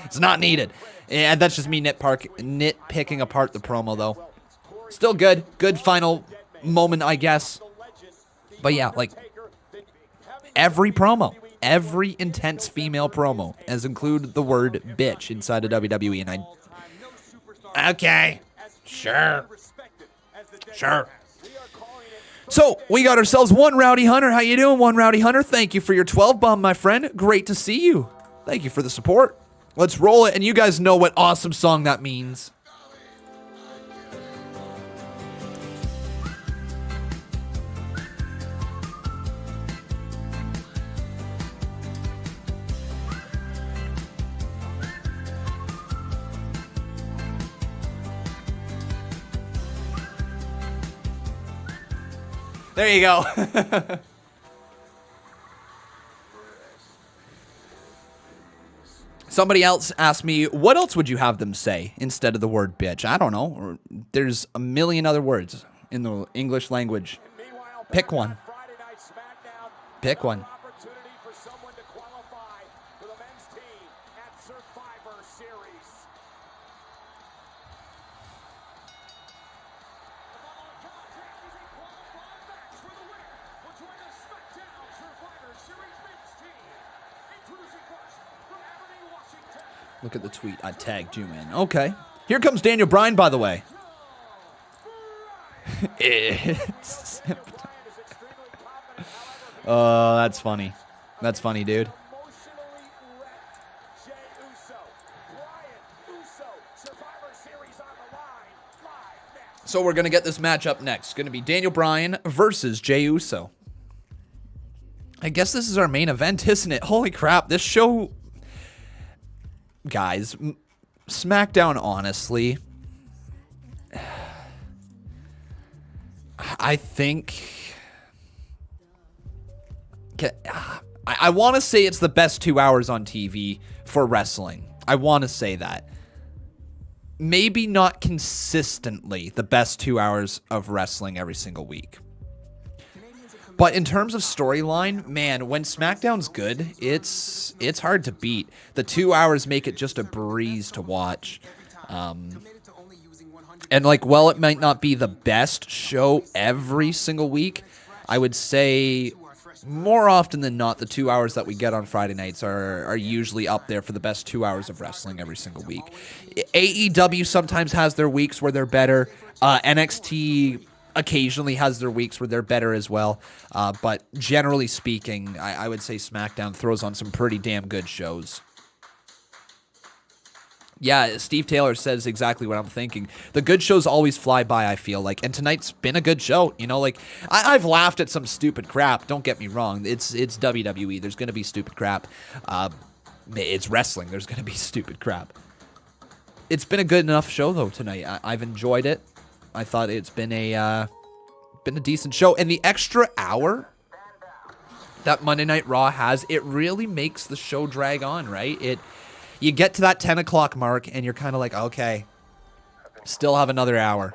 It's not needed. And that's just me nitpicking apart the promo, though. Still good. Good final moment, I guess. But yeah, like, every promo, every intense female promo has included the word bitch inside of WWE, and okay, sure. So, we got ourselves one Rowdy Hunter. How you doing, one Rowdy Hunter? Thank you for your 12 bomb, my friend. Great to see you. Thank you for the support. Let's roll it, and you guys know what awesome song that means. There you go. Somebody else asked me, what else would you have them say instead of the word bitch? I don't know. There's a million other words in the English language. Pick one. Pick one. Look at the tweet. I tagged you in. Okay. Here comes Daniel Bryan, by the way. Oh, that's funny. That's funny, dude. So we're going to get this match up next. It's going to be Daniel Bryan versus Jey Uso. I guess this is our main event, isn't it? Holy crap, this show... Guys, SmackDown, honestly... I think... I want to say it's the best 2 hours on TV for wrestling. I want to say that. Maybe not consistently the best 2 hours of wrestling every single week. But in terms of storyline, man, when SmackDown's good, it's hard to beat. The 2 hours make it just a breeze to watch. And like, while it might not be the best show every single week, I would say more often than not, the 2 hours that we get on Friday nights are usually up there for the best 2 hours of wrestling every single week. AEW sometimes has their weeks where they're better. NXT occasionally has their weeks where they're better as well. But generally speaking, I would say SmackDown throws on some pretty damn good shows. Yeah, Steve Taylor says exactly what I'm thinking. The good shows always fly by, I feel like. And tonight's been a good show. You know, like, I've laughed at some stupid crap. Don't get me wrong. It's WWE. There's going to be stupid crap. It's wrestling. There's going to be stupid crap. It's been a good enough show, though, tonight. I've enjoyed it. I thought it's been a decent show. And the extra hour that Monday Night Raw has, it really makes the show drag on, right? You get to that 10 o'clock mark, and you're kind of like, okay, still have another hour.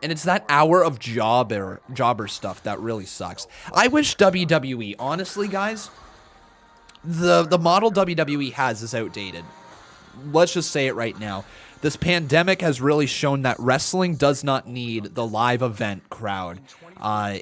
And it's that hour of jobber stuff that really sucks. I wish WWE, honestly, guys, the model WWE has is outdated. Let's just say it right now. This pandemic has really shown that wrestling does not need the live event crowd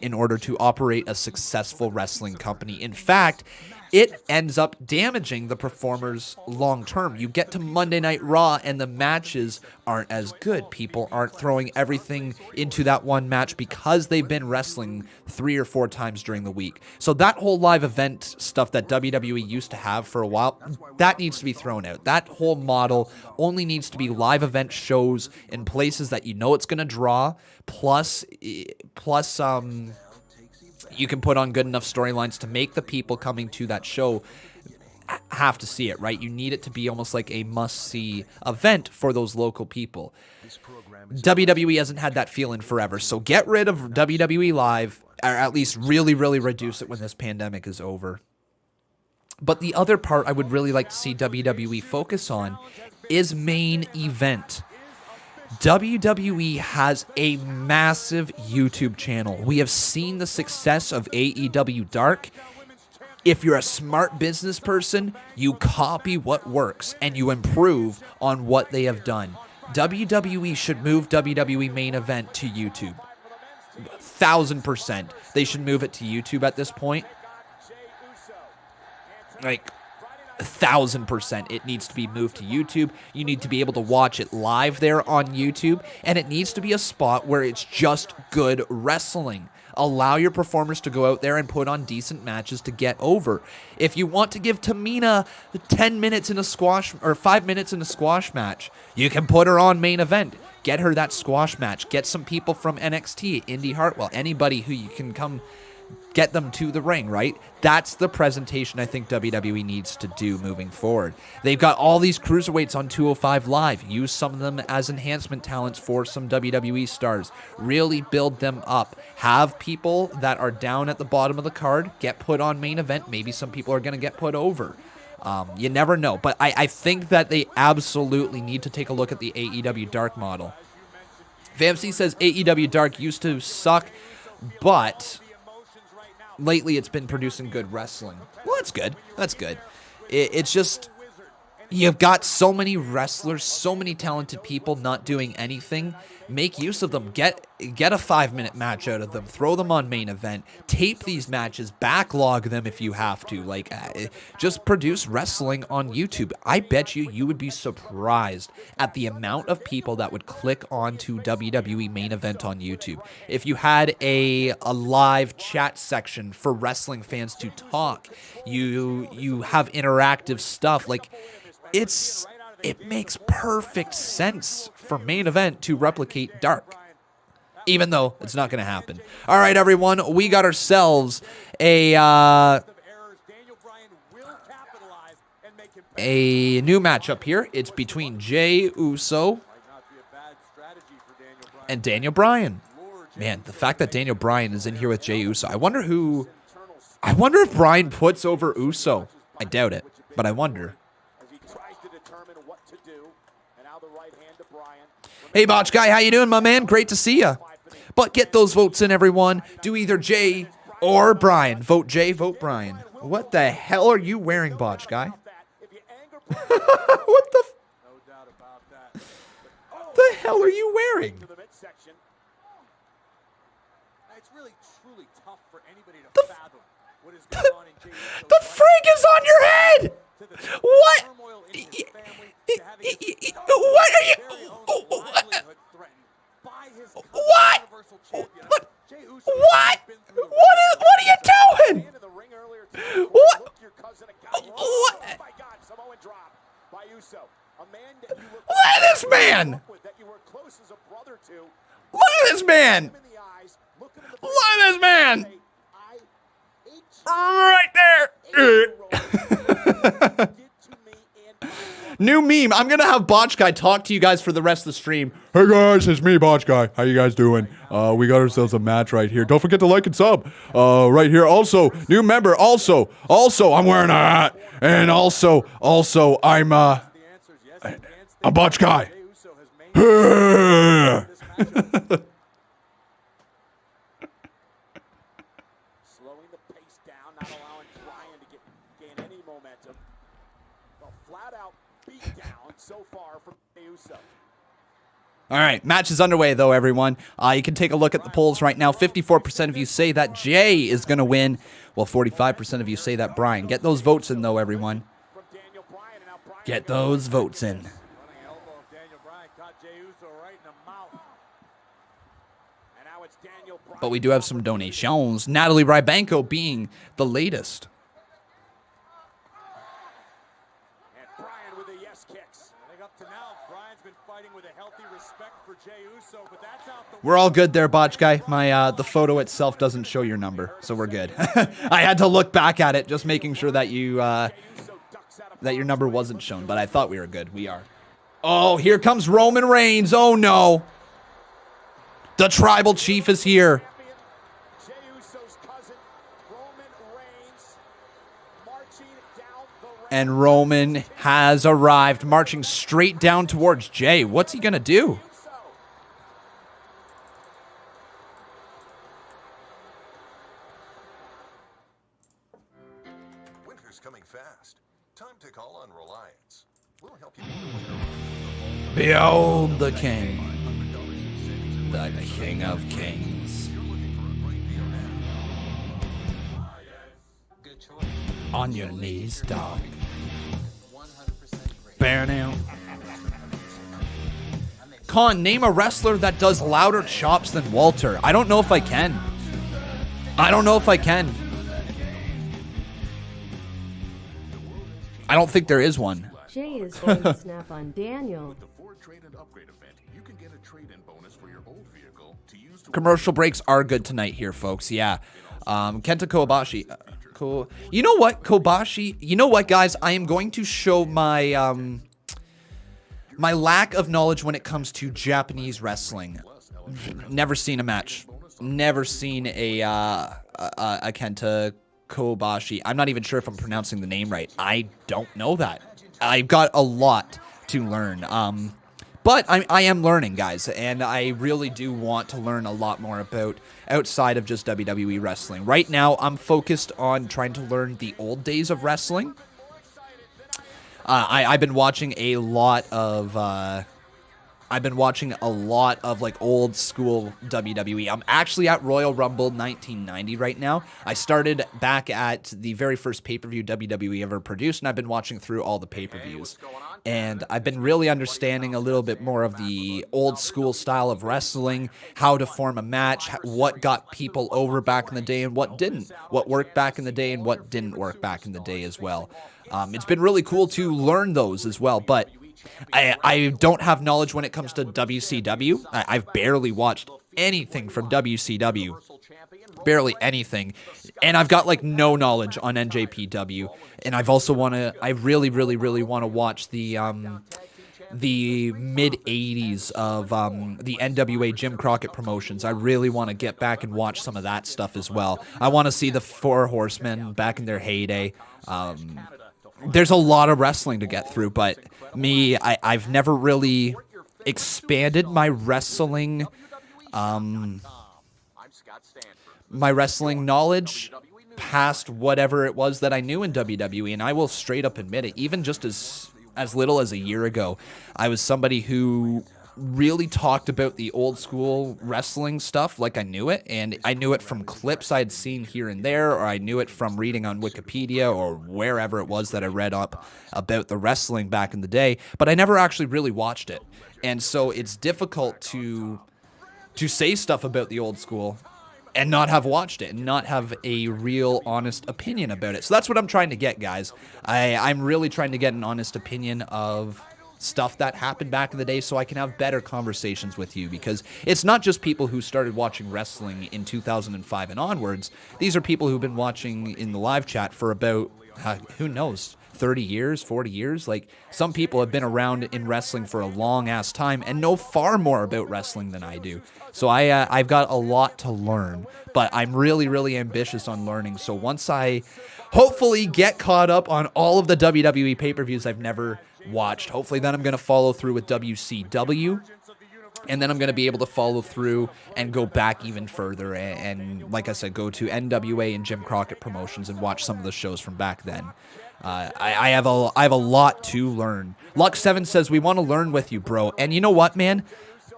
in order to operate a successful wrestling company. In fact, it ends up damaging the performers long term. You get to Monday Night Raw and the matches aren't as good. People aren't throwing everything into that one match because they've been wrestling 3 or 4 times during the week. So that whole live event stuff that WWE used to have for a while, that needs to be thrown out. That whole model only needs to be live event shows in places that you know it's going to draw, plus you can put on good enough storylines to make the people coming to that show have to see it, right? You need it to be almost like a must-see event for those local people. WWE hasn't had that feeling forever, so get rid of WWE Live, or at least really, really reduce it when this pandemic is over. But the other part I would really like to see WWE focus on is main event. WWE has a massive YouTube channel. We have seen the success of AEW Dark. If you're a smart business person, you copy what works and you improve on what they have done. WWE should move WWE main event to YouTube. 1000%. They should move it to YouTube at this point. Like, 1000%. It needs to be moved to YouTube. You need to be able to watch it live there on YouTube, and it needs to be a spot where it's just good wrestling. Allow your performers to go out there and put on decent matches to get over. If you want to give Tamina 10 minutes in a squash or 5 minutes in a squash match, you can put her on main event. Get her that squash match. Get some people from NXT, Indy Hartwell, anybody who you can come get them to the ring, right? That's the presentation I think WWE needs to do moving forward. They've got all these cruiserweights on 205 Live. Use some of them as enhancement talents for some WWE stars. Really build them up. Have people that are down at the bottom of the card get put on main event. Maybe some people are going to get put over. You never know. But I think that they absolutely need to take a look at the AEW Dark model. VMC says AEW Dark used to suck, but lately it's been producing good wrestling. Well, that's good. That's good. It's just, You've got so many wrestlers, so many talented people not doing anything. Make use of them. Get a 5-minute match out of them. Throw them on main event. Tape these matches. Backlog them if you have to. Like, just produce wrestling on YouTube. I bet you would be surprised at the amount of people that would click onto WWE main event on YouTube. If you had a live chat section for wrestling fans to talk, you have interactive stuff. Like, it makes perfect sense for main event to replicate Dark, even though it's not going to happen. All right, everyone, we got ourselves a new matchup here. It's between Jey Uso and Daniel Bryan. Man, the fact that Daniel Bryan is in here with Jey Uso, I wonder if Bryan puts over Uso. I doubt it, but I wonder. Hey, Botch Guy, how you doing, my man? Great to see you. But get those votes in, everyone. Do either Jey or Bryan. Vote Jey, vote Bryan. What the hell are you wearing, Botch Guy? What the hell are you wearing? The freak is on your head! What? What are you? What? What? What are you doing? What? Look at this man! Look at this man! Look at this man! Right there! New meme. I'm going to have Botch Guy talk to you guys for the rest of the stream. Hey guys, it's me, Botch Guy. How you guys doing? We got ourselves a match right here. Don't forget to like and sub. Right here. Also, new member. Also, I'm wearing a hat. And also, I'm a Botch Guy. All right, match is underway, though, everyone. You can take a look at the polls right now. 54% of you say that Jey is going to win, while 45% of you say that Bryan. Get those votes in, though, everyone. Get those votes in. But we do have some donations. Natalie Rybanko being the latest. We're all good there, Botch Guy. My the photo itself doesn't show your number, so we're good. I had to look back at it, just making sure that you that your number wasn't shown, but I thought we were good. We are. Oh, here comes Roman Reigns. Oh no. The tribal chief is here. And Roman has arrived, marching straight down towards Jey. What's he going to do? Winter's coming fast. Time to call on Reliance. We'll help you Behold the king. The king of kings. On your knees, dog. Bear now. Con, name a wrestler that does louder chops than Walter. I don't know if I can. I don't think there is one. Jey is going to snap on Daniel. Commercial breaks are good tonight here, folks. Yeah. Kenta Kobashi. Cool. You know what, Kobashi? You know what, guys? I am going to show my my lack of knowledge when it comes to Japanese wrestling. Never seen a match. Never seen a Kenta Kobashi. I'm not even sure if I'm pronouncing the name right. I don't know that. I've got a lot to learn. But I am learning, guys, and I really do want to learn a lot more about outside of just WWE wrestling. Right now, I'm focused on trying to learn the old days of wrestling. I've been watching a lot of like old school WWE. I'm actually at Royal Rumble 1990 right now. I started back at the very first pay-per-view WWE ever produced, and I've been watching through all the pay-per-views. And I've been really understanding a little bit more of the old school style of wrestling, how to form a match, what got people over back in the day and what didn't, what worked back in the day and what didn't work back in the day as well. It's been really cool to learn those as well, but I don't have knowledge when it comes to WCW. I've barely watched anything from WCW. Barely anything. And I've got like no knowledge on NJPW. And I really, really, really want to watch the mid-'80s of the NWA Jim Crockett promotions. I really want to get back and watch some of that stuff as well. I want to see the Four Horsemen back in their heyday. There's a lot of wrestling to get through, but I've never really expanded my wrestling knowledge past whatever it was that I knew in WWE, and I will straight up admit it. Even just as little as a year ago, I was somebody who really talked about the old school wrestling stuff like I knew it, and I knew it from clips I'd seen here and there, or I knew it from reading on Wikipedia or wherever it was that I read up about the wrestling back in the day, but I never actually really watched it. And so it's difficult to say stuff about the old school and not have watched it and not have a real honest opinion about it. So that's what I'm trying to get, guys. I'm really trying to get an honest opinion of stuff that happened back in the day so I can have better conversations with you, because it's not just people who started watching wrestling in 2005 and onwards. These are people who've been watching in the live chat for about, who knows, 30 years, 40 years. Like, some people have been around in wrestling for a long ass time and know far more about wrestling than I do. So I've got a lot to learn, but I'm really, really ambitious on learning. So once I hopefully get caught up on all of the WWE pay-per-views I've never watched, hopefully then I'm going to follow through with WCW, and then I'm going to be able to follow through and go back even further and like I said, go to NWA and Jim Crockett promotions and watch some of the shows from back then. I have a lot to learn. Lux7 says, we want to learn with you, bro. And you know what, man?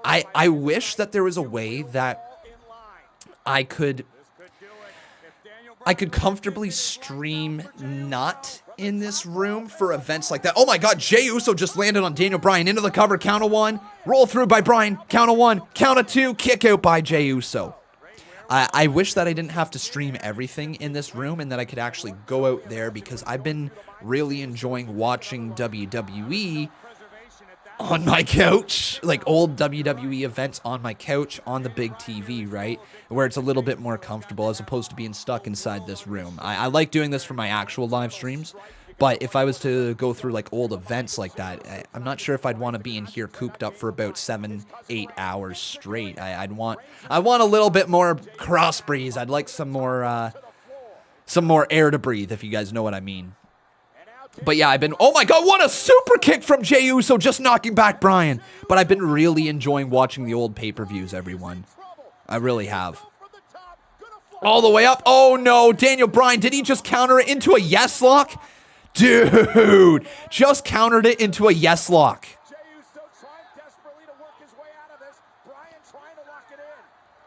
I wish that there was a way that I could comfortably stream not in this room for events like that. Oh my God, Jey Uso just landed on Daniel Bryan into the cover. Count of one, roll through by Bryan. Count of one, count of two, kick out by Jey Uso. I wish that I didn't have to stream everything in this room and that I could actually go out there, because I've been really enjoying watching WWE on my couch, like old WWE events on my couch on the big TV, right? Where it's a little bit more comfortable as opposed to being stuck inside this room. I like doing this for my actual live streams, but if I was to go through like old events like that, I'm not sure if I'd want to be in here cooped up for about 7-8 hours straight. I want a little bit more cross breeze. I'd like some more air to breathe, if you guys know what I mean. But yeah, oh my God, what a super kick from Jey Uso, just knocking back Bryan. But I've been really enjoying watching the old pay-per-views, everyone. I really have. All the way up. Oh no, Daniel Bryan, did he just counter it into a yes lock? Dude, just countered it into a yes lock.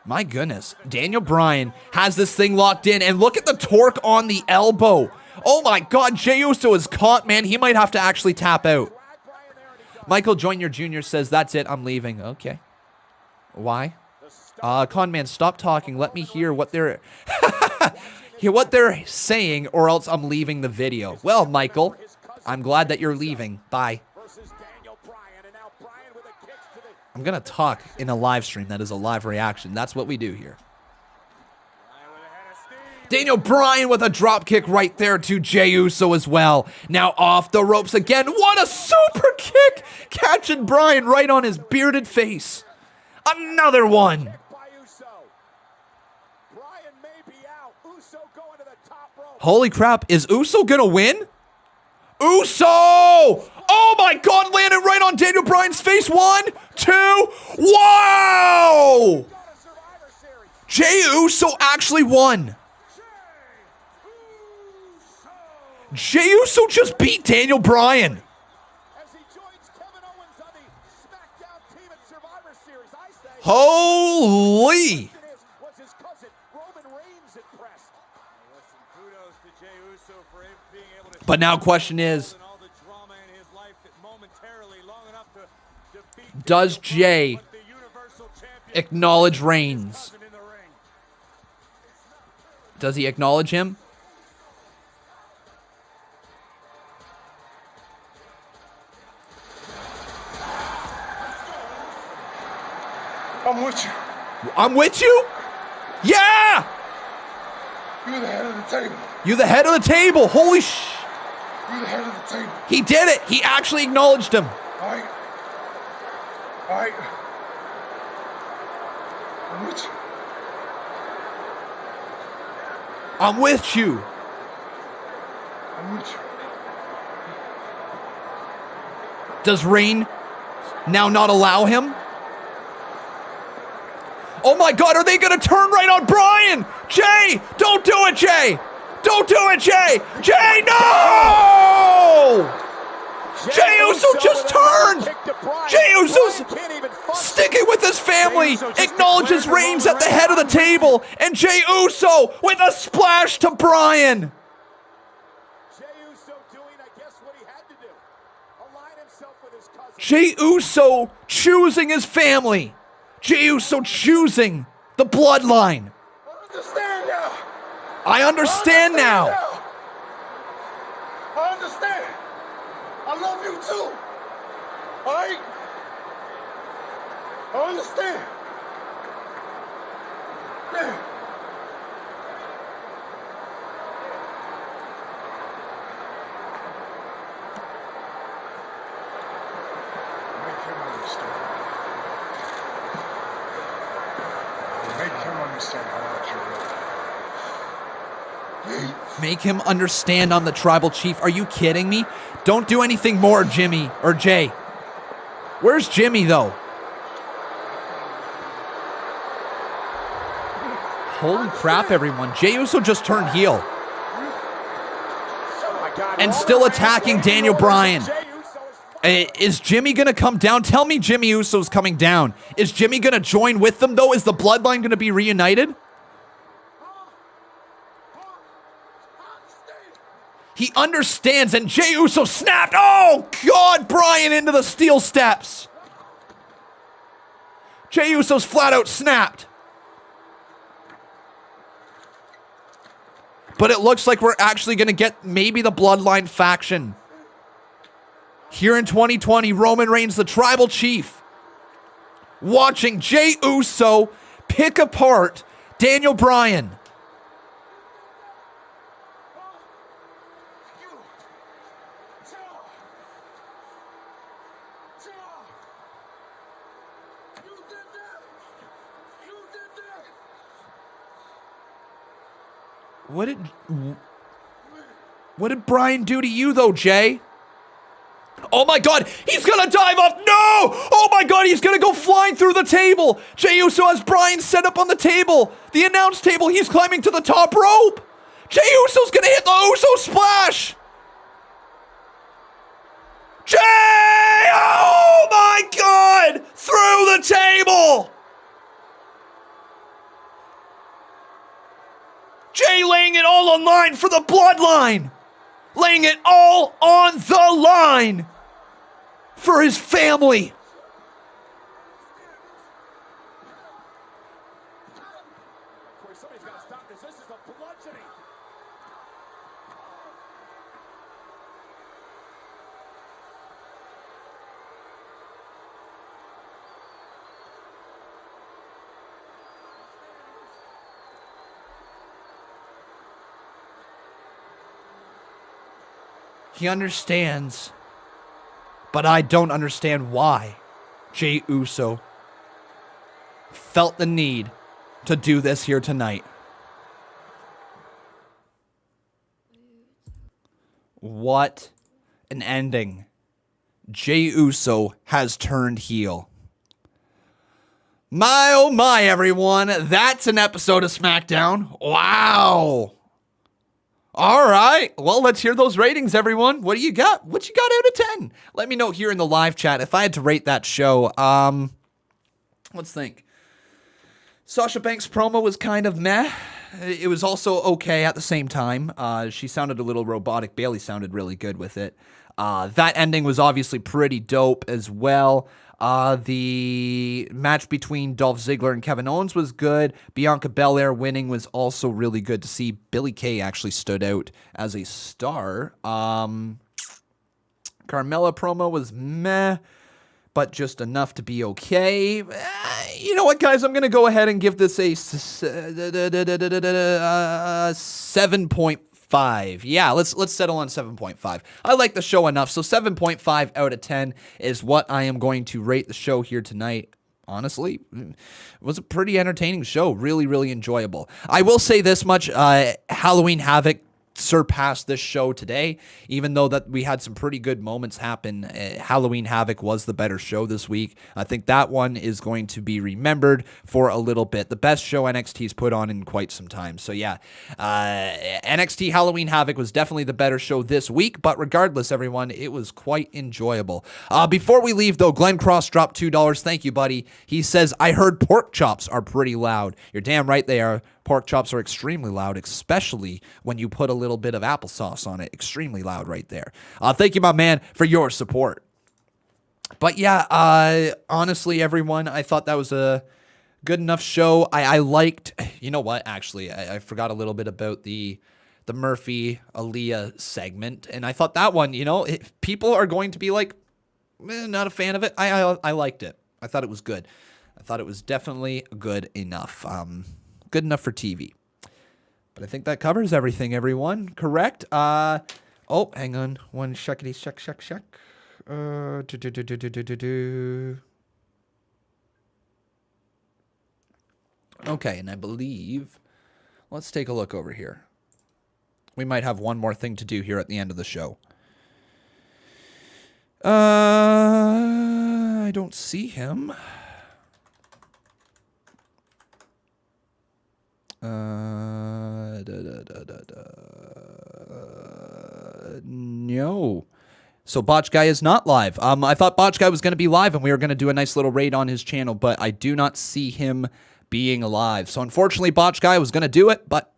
My goodness, Daniel Bryan has this thing locked in, and look at the torque on the elbow. Oh my God, Jey Uso is caught, man. He might have to actually tap out. Michael Joyner Jr. says, that's it, I'm leaving. Okay. Why? Conman, stop talking. Let me hear what they're saying, or else I'm leaving the video. Well, Michael, I'm glad that you're leaving. Bye. I'm going to talk in a live stream that is a live reaction. That's what we do here. Daniel Bryan with a drop kick right there to Jey Uso as well. Now off the ropes again. What a super kick! Catching Bryan right on his bearded face. Another one. Holy crap, is Uso gonna win? Uso! Oh my God, landed right on Daniel Bryan's face. 1, 2, wow! Jey Uso actually won. Jey Uso just beat Daniel Bryan. Golly! Was his cousin Roman Reigns impressed? Listen, kudos to Jey Uso for him being able to. But now question is, all the drama in his life momentarily long enough to defeat does Jey acknowledge Reigns? Does he acknowledge him? I'm with you. I'm with you? Yeah! You're the head of the table. You the head of the table. Holy sh... You're the head of the table. He did it. He actually acknowledged him. All right. All right. I'm with you. I'm with you. I'm with you. Does Reign now not allow him? Oh my God, are they going to turn right on Bryan? Jey, don't do it, Jey. Don't do it, Jey. Jey, no! Jey Uso just turned. Jey Uso's sticking with his family, acknowledges Reigns at the head of the table, and Jey Uso with a splash to Bryan. Jey Uso choosing his family. Jey Uso choosing the bloodline. I understand now. I understand. I love you too. All right? I understand. Man. Make him understand. Make him understand how much you love him. Make him understand on the tribal chief. Are you kidding me? Don't do anything more, Jimmy or Jey. Where's Jimmy, though? Holy crap, everyone. Jey Uso just turned heel. And still attacking Daniel Bryan. Is Jimmy going to come down? Tell me Jimmy Uso's coming down. Is Jimmy going to join with them, though? Is the bloodline going to be reunited? He understands, and Jey Uso snapped. Oh, God, Bryan into the steel steps. Jey Uso's flat out snapped. But it looks like we're actually going to get maybe the bloodline faction. Here in 2020, Roman Reigns, the tribal chief, watching Jey Uso pick apart Daniel Bryan. What did Bryan do to you, though, Jey? Oh my God, he's gonna dive off. No! Oh my God, he's gonna go flying through the table. Jey Uso has Bryan set up on the table, the announce table. He's climbing to the top rope. Jey Uso's gonna hit the Uso splash. Jey! Oh my God! Through the table! Jey laying it all on line for the bloodline. Laying it all on the line for his family. Somebody's got to stop this. This is a bludgeoning. He understands, but I don't understand why Jey Uso felt the need to do this here tonight. What an ending. Jey Uso has turned heel. My, oh my, everyone. That's an episode of SmackDown. Wow. All right. Well, let's hear those ratings, everyone. What do you got? What you got out of 10? Let me know here in the live chat if I had to rate that show. Let's think. Sasha Banks' promo was kind of meh. It was also okay at the same time. She sounded a little robotic. Bayley sounded really good with it. That ending was obviously pretty dope as well. The match between Dolph Ziggler and Kevin Owens was good. Bianca Belair winning was also really good to see. Billie Kay actually stood out as a star. Carmella promo was meh, but just enough to be okay. You know what, guys? I'm going to go ahead and give this a 7.5. Yeah, let's settle on 7.5. I like the show enough, so 7.5 out of 10 is what I am going to rate the show here tonight. Honestly, it was a pretty entertaining show. Really, really enjoyable. I will say this much. Halloween Havoc surpassed this show today, even though that we had some pretty good moments happen. Halloween Havoc was the better show this week. I think that one is going to be remembered for a little bit. The best show NXT's put on in quite some time. So yeah, NXT Halloween Havoc was definitely the better show this week, but regardless, everyone, it was quite enjoyable. Before we leave though, Glenn Cross dropped $2. Thank you, buddy. He says, I heard pork chops are pretty loud. You're damn right they are. Pork chops are extremely loud, especially when you put a little bit of applesauce on it. Extremely loud right there. Thank you, my man, for your support. But yeah, honestly, everyone, I thought that was a good enough show. I liked, you know what, actually, I forgot a little bit about the Murphy Aaliyah segment, and I thought that one, you know, if people are going to be like, not a fan of it, I liked it. I thought it was good. I thought it was definitely good enough. Good enough for TV. But I think that covers everything, everyone. Correct? Oh, hang on. One shuckity shuck. Okay, and I believe... Let's take a look over here. We might have one more thing to do here at the end of the show. I don't see him. No. So Botch Guy is not live. I thought Botch Guy was going to be live and we were going to do a nice little raid on his channel, but I do not see him being live. So unfortunately, Botch Guy was going to do it, but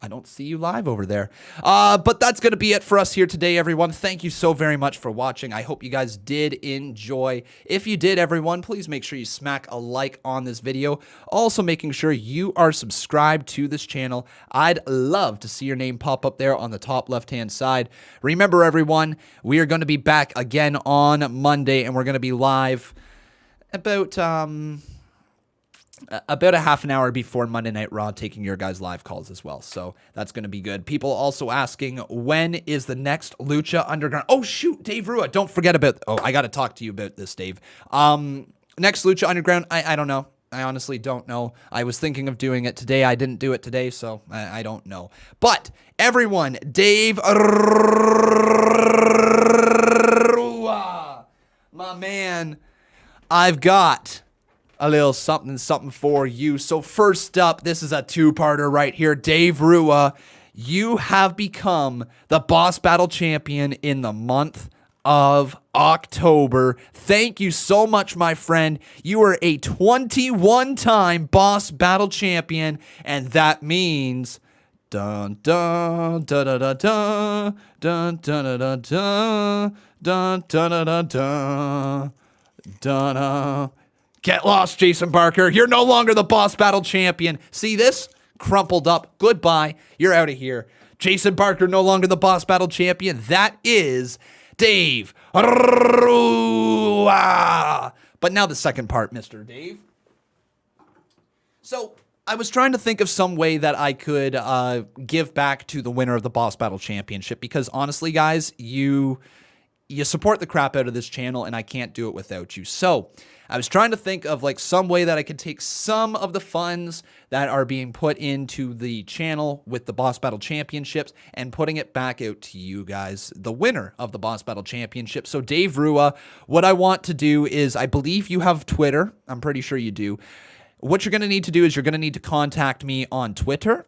I don't see you live over there. But that's going to be it for us here today, everyone. Thank you so very much for watching. I hope you guys did enjoy. If you did, everyone, please make sure you smack a like on this video. Also making sure you are subscribed to this channel. I'd love to see your name pop up there on the top left-hand side. Remember, everyone, we are going to be back again on Monday, and we're going to be live about a half an hour before Monday Night Raw, taking your guys' live calls as well. So that's going to be good. People also asking, when is the next Lucha Underground? Oh, shoot, Dave Rua. Don't forget about... Oh, I got to talk to you about this, Dave. Next Lucha Underground, I don't know. I honestly don't know. I was thinking of doing it today. I didn't do it today, so I don't know. But, everyone, Dave Rua, my man, I've got a little something for you. So first up, this is a two-parter right here. Dave Rua, you have become the Boss Battle Champion in the month of October. Thank you so much, my friend. You are a 21-time Boss Battle Champion, and that means dun dun dun dun dun dun dun dun dun dun dun dun dun dun. Get lost, Jason Barker. You're no longer the Boss Battle Champion. See this? Crumpled up. Goodbye. You're out of here. Jason Barker no longer the Boss Battle Champion. That is Dave Rua. But now the second part, Mr. Dave. So I was trying to think of some way that I could give back to the winner of the Boss Battle Championship, because honestly, guys, you support the crap out of this channel, and I can't do it without you. So I was trying to think of like some way that I could take some of the funds that are being put into the channel with the Boss Battle Championships and putting it back out to you guys, the winner of the Boss Battle Championship. So Dave Rua, what I want to do is, I believe you have Twitter. I'm pretty sure you do. What you're going to need to do is you're going to need to contact me on Twitter,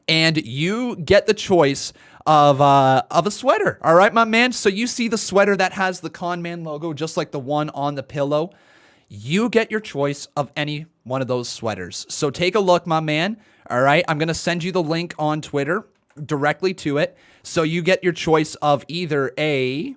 and you get the choice of a sweater. All right, my man? So you see the sweater that has the Con Man logo, just like the one on the pillow. you get your choice of any one of those sweaters. So take a look, my man. All right, I'm going to send you the link on Twitter directly to it. So you get your choice of either a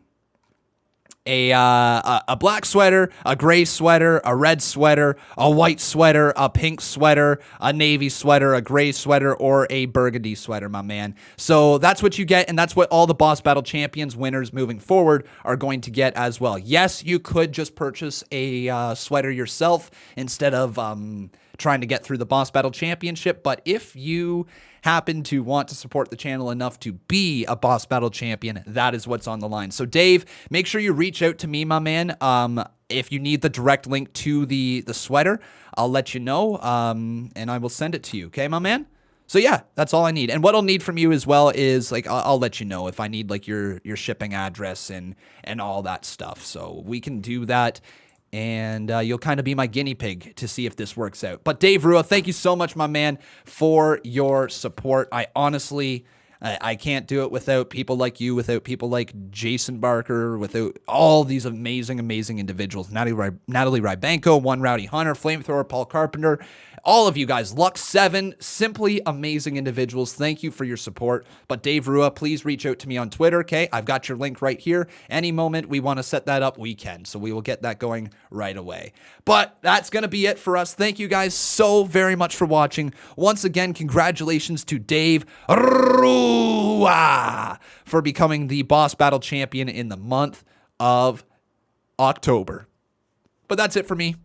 black sweater, a gray sweater, a red sweater, a white sweater, a pink sweater, a navy sweater, a gray sweater, or a burgundy sweater, my man. So that's what you get, and that's what all the Boss Battle Champions winners moving forward are going to get as well. Yes, you could just purchase a sweater yourself instead of trying to get through the Boss Battle Championship, but if you happen to want to support the channel enough to be a Boss Battle Champion, that is what's on the line. So Dave, make sure you reach out to me, my man. If you need the direct link to the sweater, I'll let you know, and I will send it to you. Okay, my man? So yeah, that's all I need. And what I'll need from you as well is, like, I'll let you know if I need, like, your shipping address and all that stuff. So we can do that. And you'll kind of be my guinea pig to see if this works out. But Dave Rua, thank you so much, my man, for your support. I honestly, I can't do it without people like you, without people like Jason Barker, without all these amazing, amazing individuals. Natalie Rybanko, One Rowdy Hunter, Flamethrower Paul Carpenter, all of you guys, Lux7, simply amazing individuals. Thank you for your support. But Dave Rua, please reach out to me on Twitter, okay? I've got your link right here. Any moment we want to set that up, we can. So we will get that going right away. But that's going to be it for us. Thank you guys so very much for watching. Once again, congratulations to Dave Rua for becoming the Boss Battle Champion in the month of October. But that's it for me.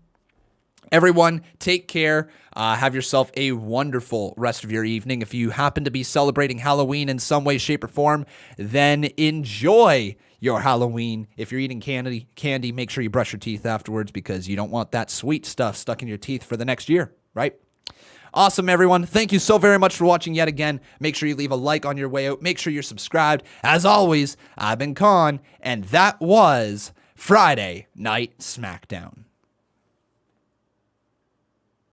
Everyone, take care. Have yourself a wonderful rest of your evening. If you happen to be celebrating Halloween in some way, shape, or form, then enjoy your Halloween. If you're eating candy, make sure you brush your teeth afterwards because you don't want that sweet stuff stuck in your teeth for the next year, right? Awesome, everyone. Thank you so very much for watching yet again. Make sure you leave a like on your way out. Make sure you're subscribed. As always, I've been Con, and that was Friday Night Smackdown.